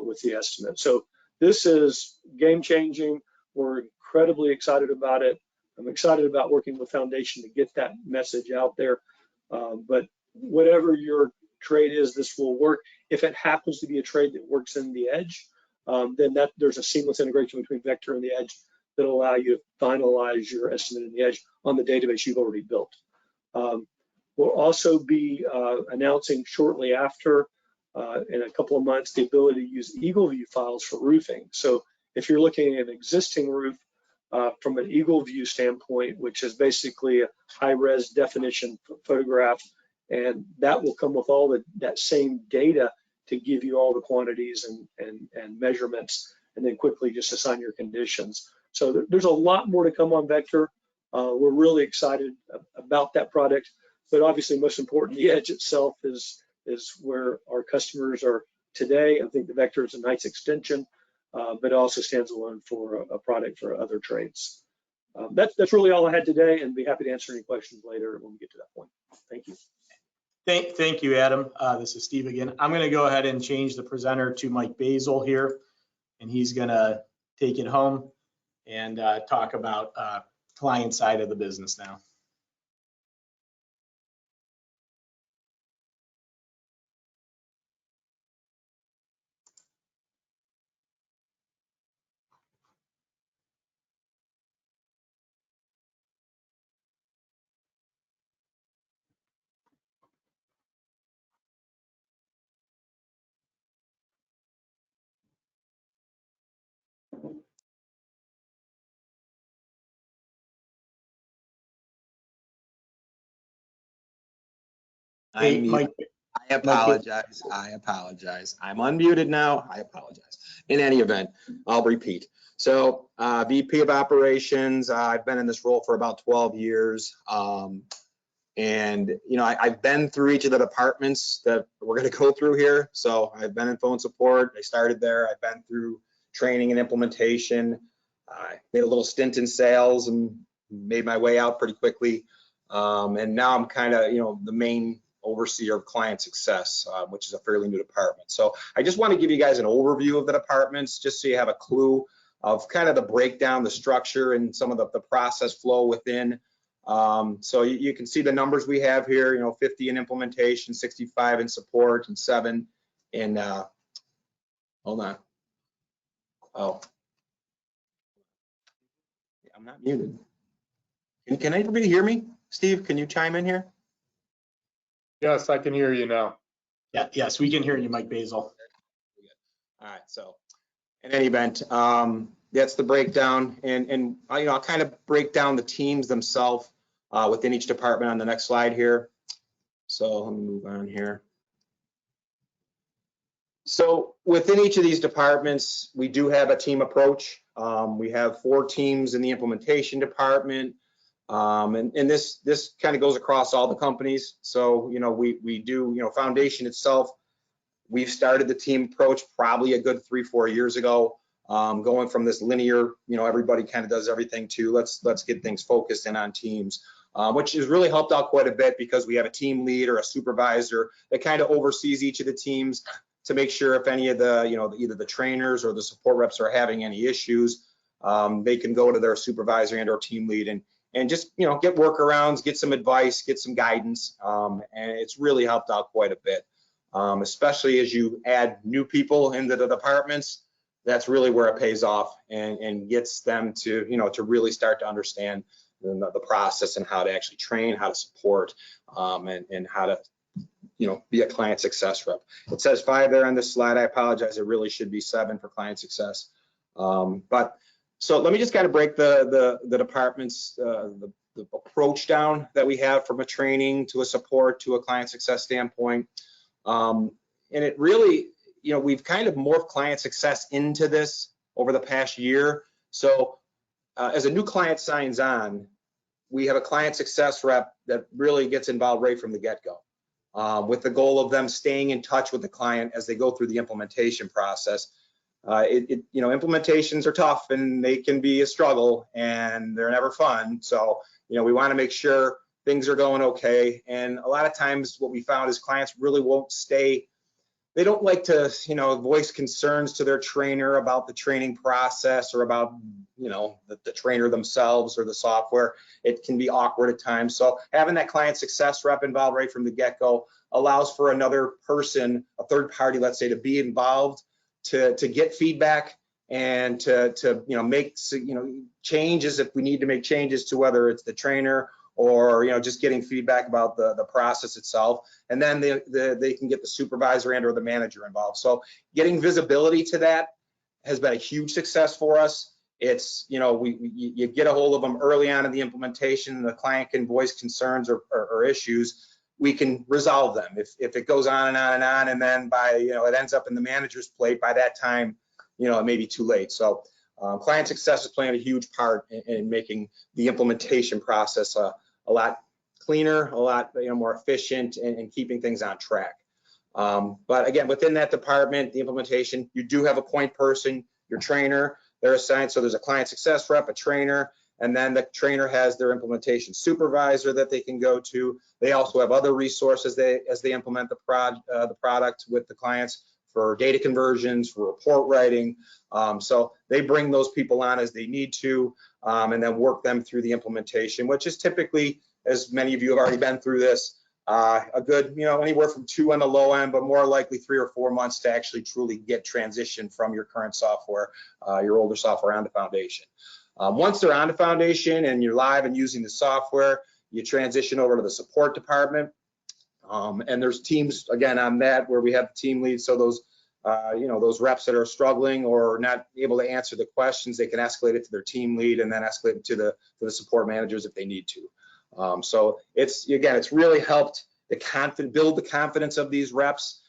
with the estimate. So this is game changing. We're incredibly excited about it. I'm excited about working with Foundation to get that message out there. But whatever your trade is, this will work. If it happens to be a trade that works in the Edge, then there's a seamless integration between Vector and the Edge that'll allow you to finalize your estimate in the Edge on the database you've already built. We'll also be announcing shortly after, in a couple of months, the ability to use Eagleview files for roofing. So if you're looking at an existing roof from an Eagleview standpoint, which is basically a high-res definition photograph, and that will come with all that same data to give you all the quantities and measurements, and then quickly just assign your conditions. So there's a lot more to come on Vector. We're really excited about that product, but obviously most important, the Edge itself is where our customers are today. I think the Vector is a nice extension, but it also stands alone for a product for other trades. That's really all I had today, and be happy to answer any questions later when we get to that point. Thank you. Thank you, Adam. This is Steve again. I'm going to go ahead and change the presenter to Mike Basil here, and he's going to take it home and talk about client side of the business now. Hey, Mike. I apologize. I'm unmuted now. I apologize. In any event, I'll repeat. So VP of Operations, I've been in this role for about 12 years. And, I've been through each of the departments that we're going to go through here. So I've been in phone support. I started there. I've been through training and implementation. I made a little stint in sales and made my way out pretty quickly. And now I'm kind of, the main overseer of client success, which is a fairly new department. So I just want to give you guys an overview of the departments, just so you have a clue of kind of the breakdown, the structure, and some of the process flow within. So you can see the numbers we have here, 50 in implementation, 65 in support, and 7 in, hold on. Oh, I'm not muted. Can anybody hear me? Steve, can you chime in here? Yes, I can hear you now. Yeah, yes, we can hear you, Mike Basil. All right, so in any event, that's the breakdown, and I'll kind of break down the teams themselves within each department on the next slide here. So let me move on here. So within each of these departments, we do have a team approach. We have 4 teams in the implementation department. And this kind of goes across all the companies. So, we do, Foundation itself, we've started the team approach probably a good 3-4 years ago, going from this linear, everybody kind of does everything to let's get things focused in on teams, which has really helped out quite a bit because we have a team lead or a supervisor that kind of oversees each of the teams to make sure if any of the, either the trainers or the support reps are having any issues, they can go to their supervisor and or team lead and just, get workarounds, get some advice, get some guidance. And it's really helped out quite a bit, especially as you add new people into the departments. That's really where it pays off and gets them to, to really start to understand the process and how to actually train, how to support, and how to, be a client success rep. It says 5 there on this slide. I apologize. It really should be 7 for client success. But so let me just kind of break the departments, the approach down that we have from a training to a support to a client success standpoint. And it really, we've kind of morphed client success into this over the past year. So as a new client signs on, we have a client success rep that really gets involved right from the get-go, with the goal of them staying in touch with the client as they go through the implementation process. Implementations are tough and they can be a struggle and they're never fun. So, we want to make sure things are going okay. And a lot of times what we found is clients really won't stay. They don't like to, voice concerns to their trainer about the training process or about, the trainer themselves or the software. It can be awkward at times. So having that client success rep involved right from the get-go allows for another person, a third party, let's say, to be involved, to get feedback and to make changes if we need to make changes to whether it's the trainer or just getting feedback about the process itself. And then they can get the supervisor and or the manager involved. So getting visibility to that has been a huge success for us. It's, you get a hold of them early on in the implementation, the client can voice concerns or issues, we can resolve them. If it goes on and on and on, and then by, it ends up in the manager's plate, by that time, it may be too late. So client success is playing a huge part in making the implementation process a lot cleaner, a lot more efficient, and keeping things on track. But again, within that department, the implementation, you do have a point person, your trainer, they're assigned. So there's a client success rep, a trainer, and then the trainer has their implementation supervisor that they can go to. They also have other resources as they implement the product with the clients for data conversions, for report writing. So they bring those people on as they need to, and then work them through the implementation, which is typically, as many of you have already been through this, a good, anywhere from 2 on the low end, but more likely 3 or 4 months to actually truly get transition from your current software, your older software, onto Foundation. Once they're on the Foundation and you're live and using the software, you transition over to the support department. And there's teams, again, on that where we have the team leads. So those, those reps that are struggling or not able to answer the questions, they can escalate it to their team lead and then escalate it to the support managers if they need to. So it's really helped build the confidence of these reps,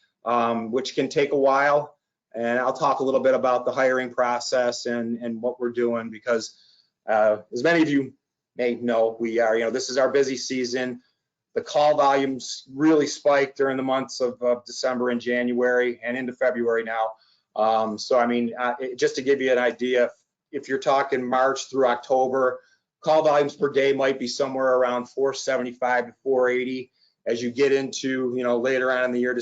which can take a while. And I'll talk a little bit about the hiring process and what we're doing, because as many of you may know, we are, this is our busy season. The call volumes really spiked during the months of December and January and into February now. So, I mean, just to give you an idea, if you're talking March through October, call volumes per day might be somewhere around 475 to 480. As you get into, later on in the year,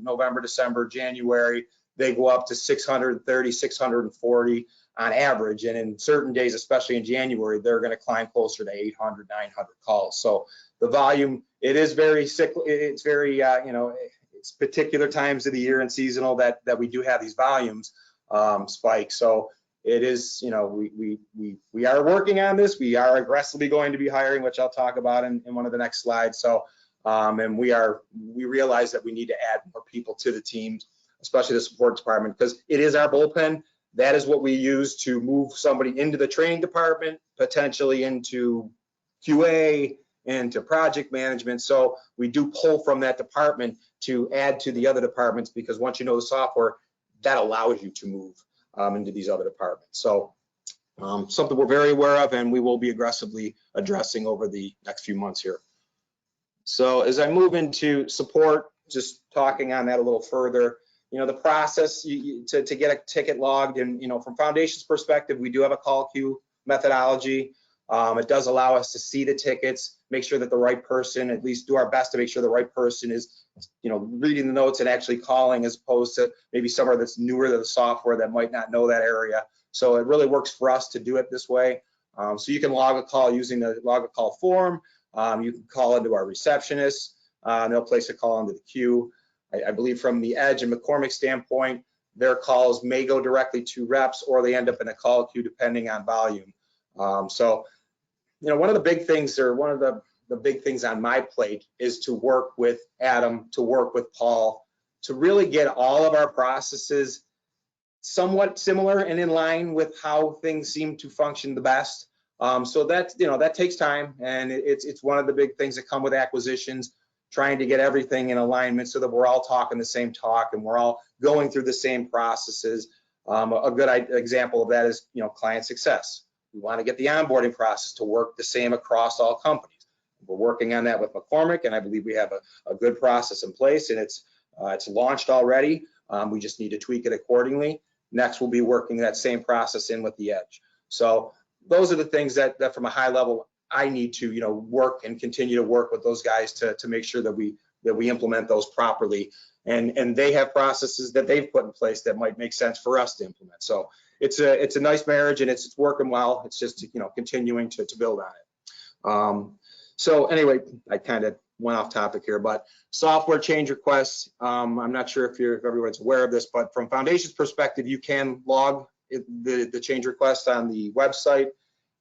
November, December, January, they go up to 630, 640 on average. And in certain days, especially in January, they're going to climb closer to 800, 900 calls. So the volume, it is very cyclical. It's very, it's particular times of the year and seasonal that we do have these volumes spike. So it is, we are working on this. We are aggressively going to be hiring, which I'll talk about in one of the next slides. So, and we realize that we need to add more people to the teams, especially the support department, because it is our bullpen. That is what we use to move somebody into the training department, potentially into QA, into project management. So we do pull from that department to add to the other departments, because once you know the software, that allows you to move into these other departments. So Something we're very aware of and we will be aggressively addressing over the next few months here. So as I move into support, just talking on that a little further, the process to get a ticket logged, and from Foundation's perspective, we do have a call queue methodology. It does allow us to see the tickets, make sure that the right person, at least do our best to make sure the right person is, reading the notes and actually calling, as opposed to maybe somewhere that's newer to the software that might not know that area. So it really works for us to do it this way. So you can log a call using the log a call form. You can call into our receptionist. They'll place a call into the queue. I believe from the Edge and Mccormick standpoint, their calls may go directly to reps or they end up in a call queue depending on volume. So, one of the big things, or one of the big things on my plate, is to work with Adam, to work with Paul, to really get all of our processes somewhat similar and in line with how things seem to function the best. So that's, that takes time, and it's one of the big things that come with acquisitions, trying to get everything in alignment so that we're all talking the same talk and we're all going through the same processes. A good example of that is, client success. We want to get the onboarding process to work the same across all companies. We're working on that with McCormick, and I believe we have a good process in place, and it's launched already. We just need to tweak it accordingly. Next, we'll be working that same process in with the Edge. So those are the things that from a high level, I need to, work and continue to work with those guys to make sure that we implement those properly. And they have processes that they've put in place that might make sense for us to implement. So it's a nice marriage, and it's working well. It's just, continuing to build on it. So anyway, I kind of went off topic here, but software change requests. I'm not sure if everyone's aware of this, but from Foundation's perspective, you can log the change request on the website,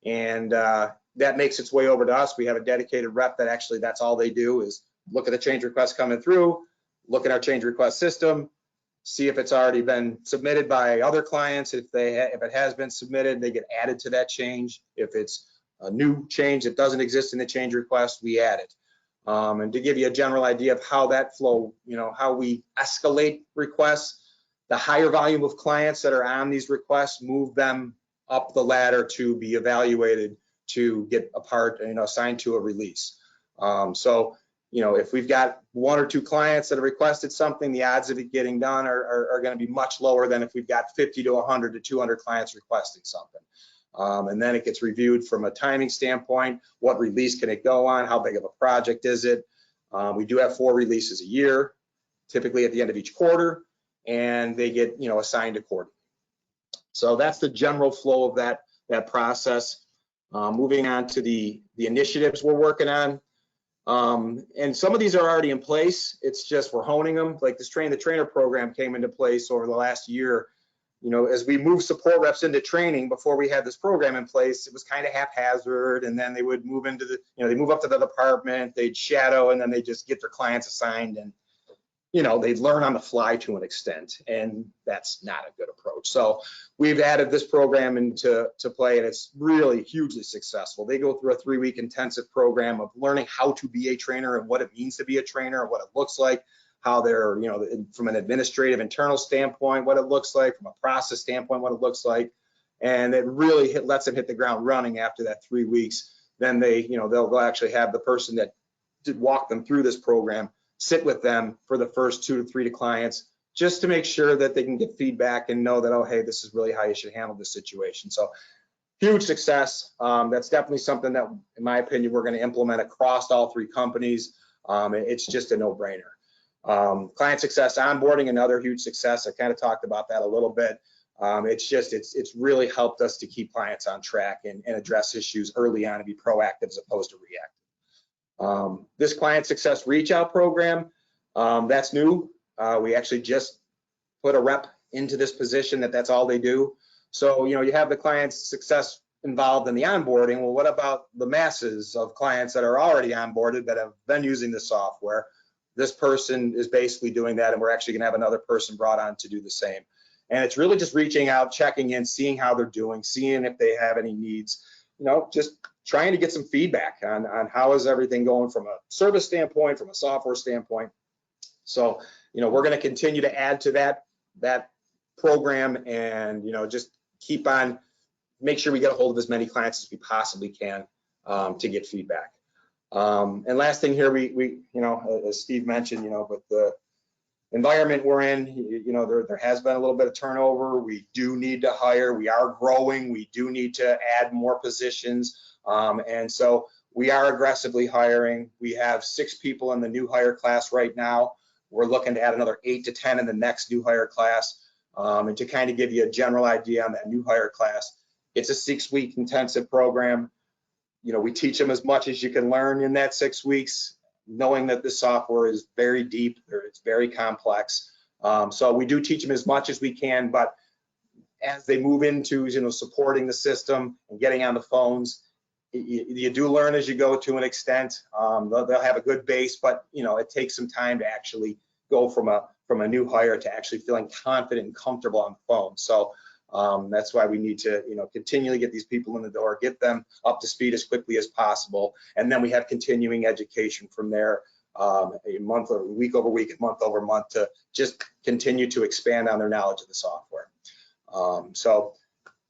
and that makes its way over to us. We have a dedicated rep that actually, that's all they do, is look at the change request coming through, look at our change request system, see if it's already been submitted by other clients. If it has been submitted, they get added to that change. If it's a new change that doesn't exist in the change request, we add it. And to give you a general idea of how that flow, how we escalate requests, the higher volume of clients that are on these requests, move them up the ladder to be evaluated to get a part, assigned to a release. So, if we've got 1 or 2 clients that have requested something, the odds of it getting done are going to be much lower than if we've got 50 to 100 to 200 clients requesting something. And then it gets reviewed from a timing standpoint. What release can it go on? How big of a project is it? We do have 4 releases a year, typically at the end of each quarter, and they get, assigned accordingly. So that's the general flow of that process. Moving on to the initiatives we're working on. And some of these are already in place. It's just we're honing them. Like this train the trainer program came into place over the last year. As we move support reps into training, before we had this program in place, it was kind of haphazard, and then they would move into they move up to the department, they'd shadow, and then they just get their clients assigned, and they'd learn on the fly to an extent, and that's not a good approach. So we've added this program into play, and it's really hugely successful. They go through a 3-week intensive program of learning how to be a trainer and what it means to be a trainer and what it looks like, how they're, from an administrative internal standpoint, what it looks like, from a process standpoint, what it looks like. And it really lets them hit the ground running after that 3 weeks. Then they'll actually have the person that did walk them through this program sit with them for the first 2 to 3 clients, just to make sure that they can get feedback and know that, oh, hey, this is really how you should handle this situation. So huge success. That's definitely something that, in my opinion, we're going to implement across all 3 companies. It's just a no-brainer. Client success onboarding, another huge success. I kind of talked about that a little bit. It's really helped us to keep clients on track and address issues early on and be proactive as opposed to reactive. This client success reach out program, that's new. We actually just put a rep into this position that's all they do. So, you have the client success involved in the onboarding. Well, what about the masses of clients that are already onboarded that have been using the software? This person is basically doing that, and we're actually gonna have another person brought on to do the same. And it's really just reaching out, checking in, seeing how they're doing, seeing if they have any needs, just trying to get some feedback on how is everything going from a service standpoint, from a software standpoint. So, we're gonna continue to add to that program and, just keep on make sure we get a hold of as many clients as we possibly can to get feedback. And last thing here, we as Steve mentioned, with the environment we're in, there has been a little bit of turnover. We do need to hire. We are growing. We do need to add more positions. And so we are aggressively hiring. We have 6 people in the new hire class right now. We're looking to add another 8 to 10 in the next new hire class. And to kind of give you a general idea on that new hire class, it's a 6-week intensive program. We teach them as much as you can learn in that 6 weeks, knowing that this software is very deep, it's very complex. So we do teach them as much as we can, but as they move into supporting the system and getting on the phones, you do learn as you go to an extent. They'll have a good base, but it takes some time to actually go from a new hire to actually feeling confident and comfortable on the phone. So that's why we need to continually get these people in the door, get them up to speed as quickly as possible, and then we have continuing education from there, week over week, month over month, to just continue to expand on their knowledge of the software. So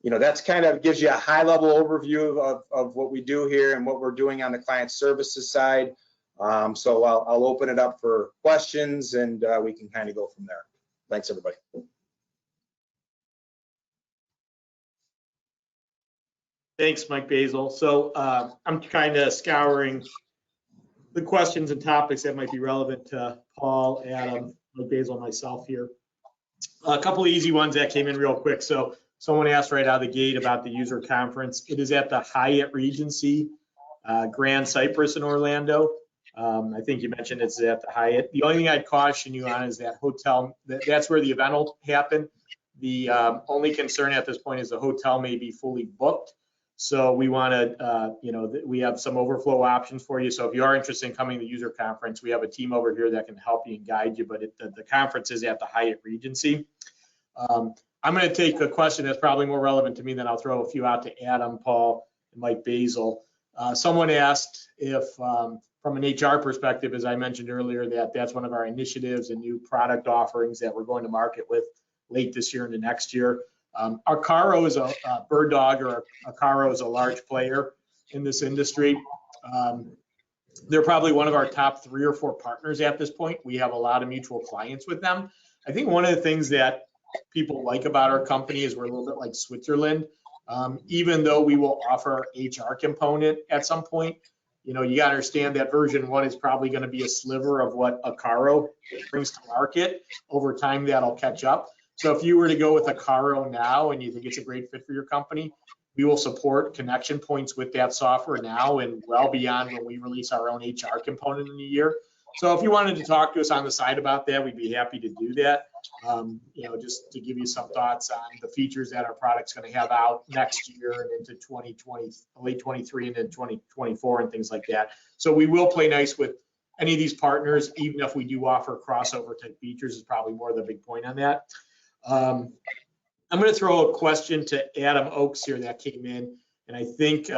that's kind of gives you a high level overview of what we do here and what we're doing on the client services side. So I'll open it up for questions, and we can kind of go from there. Thanks, everybody. Thanks, Mike Basil. So I'm kind of scouring the questions and topics that might be relevant to Paul, Adam, Mike Basil, and myself here. A couple of easy ones that came in real quick. So someone asked right out of the gate about the user conference. It is at the Hyatt Regency, Grand Cypress in Orlando. I think you mentioned it's at the Hyatt. The only thing I'd caution you on is that hotel, that's where the event will happen. The only concern at this point is the hotel may be fully booked. So we want to, we have some overflow options for you. So if you are interested in coming to the user conference, we have a team over here that can help you and guide you, but the conference is at the Hyatt Regency. I'm going to take a question that's probably more relevant to me, then I'll throw a few out to Adam, Paul, and Mike Basil. Someone asked if, from an HR perspective, as I mentioned earlier, that's one of our initiatives and new product offerings that we're going to market with late this year into next year. Acaro is a Bird Dog, or Acaro is a large player in this industry. They're probably one of our top 3 or 4 partners at this point. We have a lot of mutual clients with them. I think one of the things that people like about our company is we're a little bit like Switzerland. Even though we will offer HR component at some point, you got to understand that version 1 is probably going to be a sliver of what Acaro brings to market. Over time, that'll catch up. So if you were to go with Acaro now and you think it's a great fit for your company, we will support connection points with that software now and well beyond when we release our own HR component in a year. So if you wanted to talk to us on the side about that, we'd be happy to do that. Just to give you some thoughts on the features that our product's going to have out next year and into 2020, late 23 and then 2024 and things like that. So we will play nice with any of these partners, even if we do offer crossover type features, is probably more the big point on that. I'm going to throw a question to Adam Oakes here that came in, and I think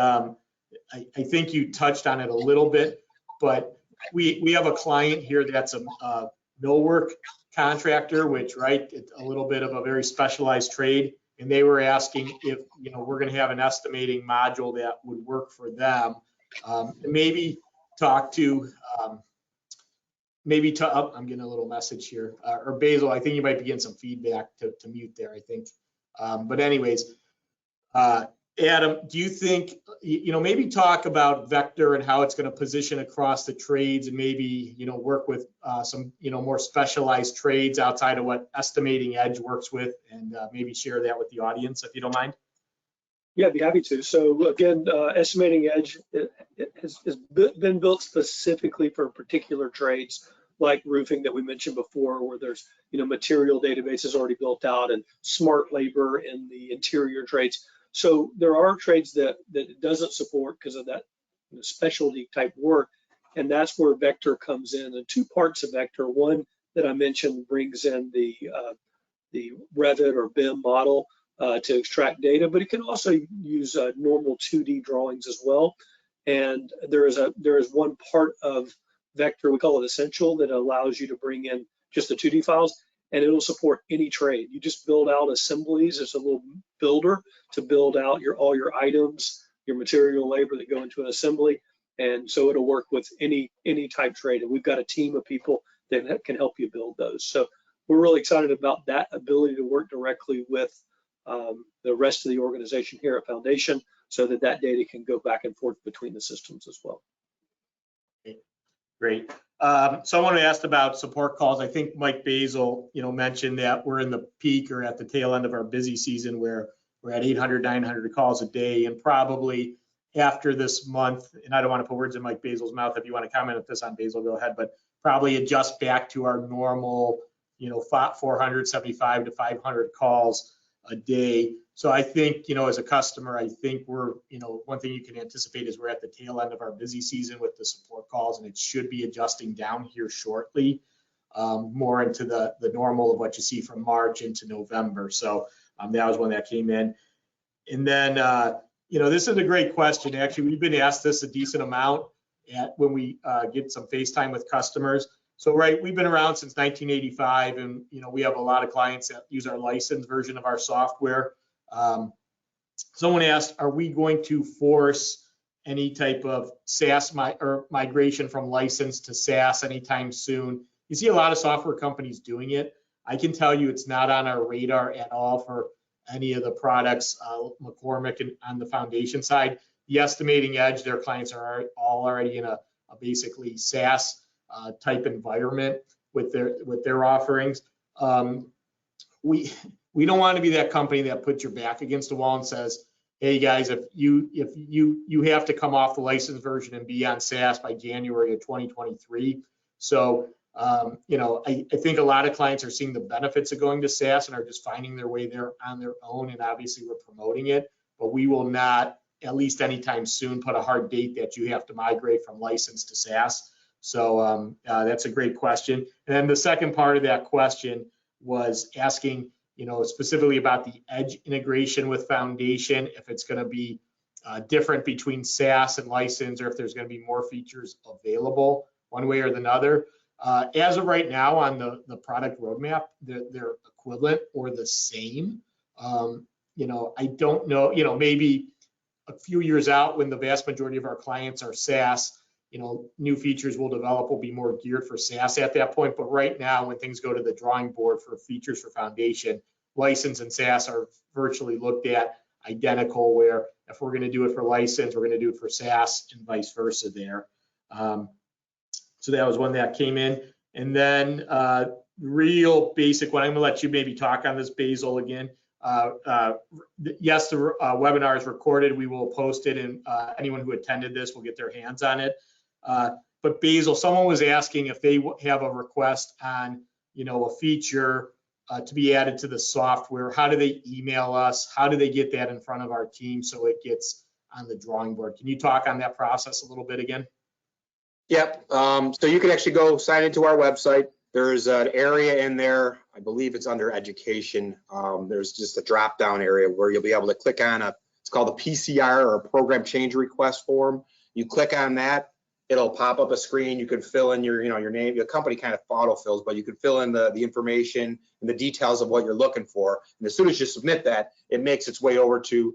you touched on it a little bit, but we have a client here that's a millwork contractor, which, right, it's a little bit of a very specialized trade, and they were asking if we're going to have an estimating module that would work for them, and maybe talk to. I'm getting a little message here, or Basil, I think you might be getting some feedback to mute there, I think. But anyways, Adam, do you think, maybe talk about Vector and how it's going to position across the trades and maybe, work with some, more specialized trades outside of what Estimating Edge works with, and maybe share that with the audience, if you don't mind? Yeah, I'd be happy to. So again, Estimating Edge has been built specifically for particular trades like roofing that we mentioned before, where there's material databases already built out and smart labor in the interior trades. So there are trades that it doesn't support because of that specialty type work, and that's where Vector comes in. And 2 parts of Vector. One that I mentioned brings in the Revit or BIM model to extract data, but it can also use normal 2D drawings as well. And there is one part of Vector, we call it Essential, that allows you to bring in just the 2D files, and it'll support any trade. You just build out assemblies. It's a little builder to build out all your items, your material labor that go into an assembly. And so it'll work with any type trade. And we've got a team of people that can help you build those. So we're really excited about that ability to work directly with the rest of the organization here at Foundation, so that data can go back and forth between the systems as well. Great. Someone asked about support calls. I think Mike Basil, mentioned that we're in the peak or at the tail end of our busy season where we're at 800, 900 calls a day, and probably after this month, and I don't want to put words in Mike Basil's mouth. If you want to comment on this on Basil, go ahead, but probably adjust back to our normal, 475 to 500 calls a day. So I think, as a customer, I think we're, one thing you can anticipate is we're at the tail end of our busy season with the support calls, and it should be adjusting down here shortly, more into the normal of what you see from March into November. So that was one that came in. And then, this is a great question. Actually, we've been asked this a decent amount when we get some FaceTime with customers. So, we've been around since 1985, and, we have a lot of clients that use our licensed version of our software. Someone asked, are we going to force any type of SaaS migration from license to SaaS anytime soon? You see a lot of software companies doing it. I can tell you it's not on our radar at all for any of the products, McCormick and on the Foundation side. The Estimating Edge, their clients are all already in a basically SaaS type environment with their offerings. We don't want to be that company that puts your back against the wall and says, hey guys, if you have to come off the licensed version and be on SaaS by January of 2023. So I think a lot of clients are seeing the benefits of going to SaaS and are just finding their way there on their own, and obviously we're promoting it, but we will not, at least anytime soon, put a hard date that you have to migrate from license to SaaS. So that's a great question. And then the second part of that question was asking, specifically about the Edge integration with Foundation, if it's going to be different between SaaS and license, or if there's going to be more features available one way or the other. As of right now on the product roadmap, they're equivalent or the same. I don't know, maybe a few years out when the vast majority of our clients are SaaS, new features will develop will be more geared for SaaS at that point. But right now, when things go to the drawing board for features for Foundation, license and SaaS are virtually looked at identical, where if we're going to do it for license, we're going to do it for SaaS and vice versa there. So that was one that came in. And then real basic one, I'm going to let you maybe talk on this, Basil, again. Yes, the webinar is recorded. We will post it, and anyone who attended this will get their hands on it. But Basil, someone was asking if they have a request on, a feature to be added to the software. How do they email us? How do they get that in front of our team so it gets on the drawing board? Can you talk on that process a little bit again? Yep. So you can actually go sign into our website. There's an area in there, I believe it's under education. There's just a drop down area where you'll be able to click on it's called a PCR, or a program change request form. You click on that, it'll pop up a screen. You can fill in your name. Your company kind of auto fills, but you can fill in the information and the details of what you're looking for. And as soon as you submit that, it makes its way over to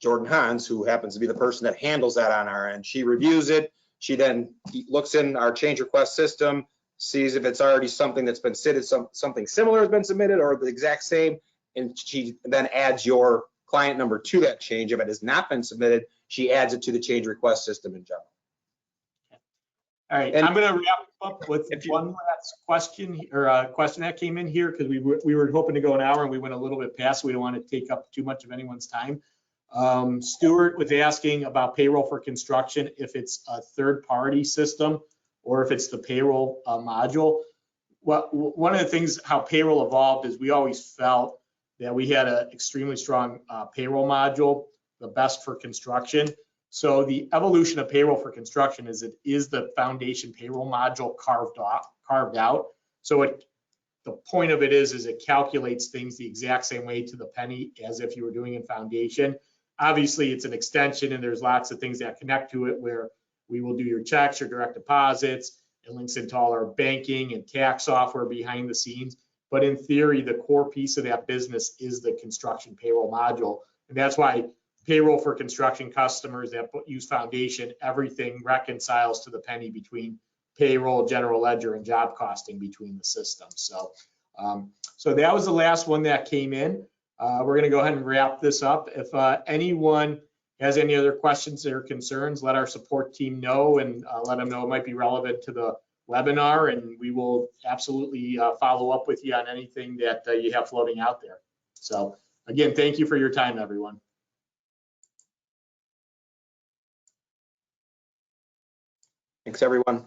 Jordan Hans, who happens to be the person that handles that on our end. She reviews it. She then looks in our change request system, sees if it's already something that's been submitted, something similar has been submitted or the exact same, and she then adds your client number to that change. If it has not been submitted, she adds it to the change request system in general. All right, and I'm going to wrap up with one last question, or a question that came in here, because we were hoping to go an hour and we went a little bit past. So we don't want to take up too much of anyone's time. Stuart was asking about Payroll4Construction, if it's a third-party system or if it's the payroll module. Well, one of the things how payroll evolved is we always felt that we had an extremely strong payroll module, the best for construction. So the evolution of Payroll4Construction is it is the Foundation payroll module carved out. So the point of it is it calculates things the exact same way to the penny as if you were doing in Foundation. Obviously, it's an extension, and there's lots of things that connect to it, where we will do your checks, your direct deposits. It links into all our banking and tax software behind the scenes. But in theory, the core piece of that business is the construction payroll module. And that's why payroll for construction customers that use Foundation, everything reconciles to the penny between payroll, general ledger, and job costing between the systems. So, so that was the last one that came in. We're going to go ahead and wrap this up. If anyone has any other questions or concerns, let our support team know and let them know it might be relevant to the webinar, and we will absolutely follow up with you on anything that you have floating out there. So again, thank you for your time, everyone. Thanks, everyone.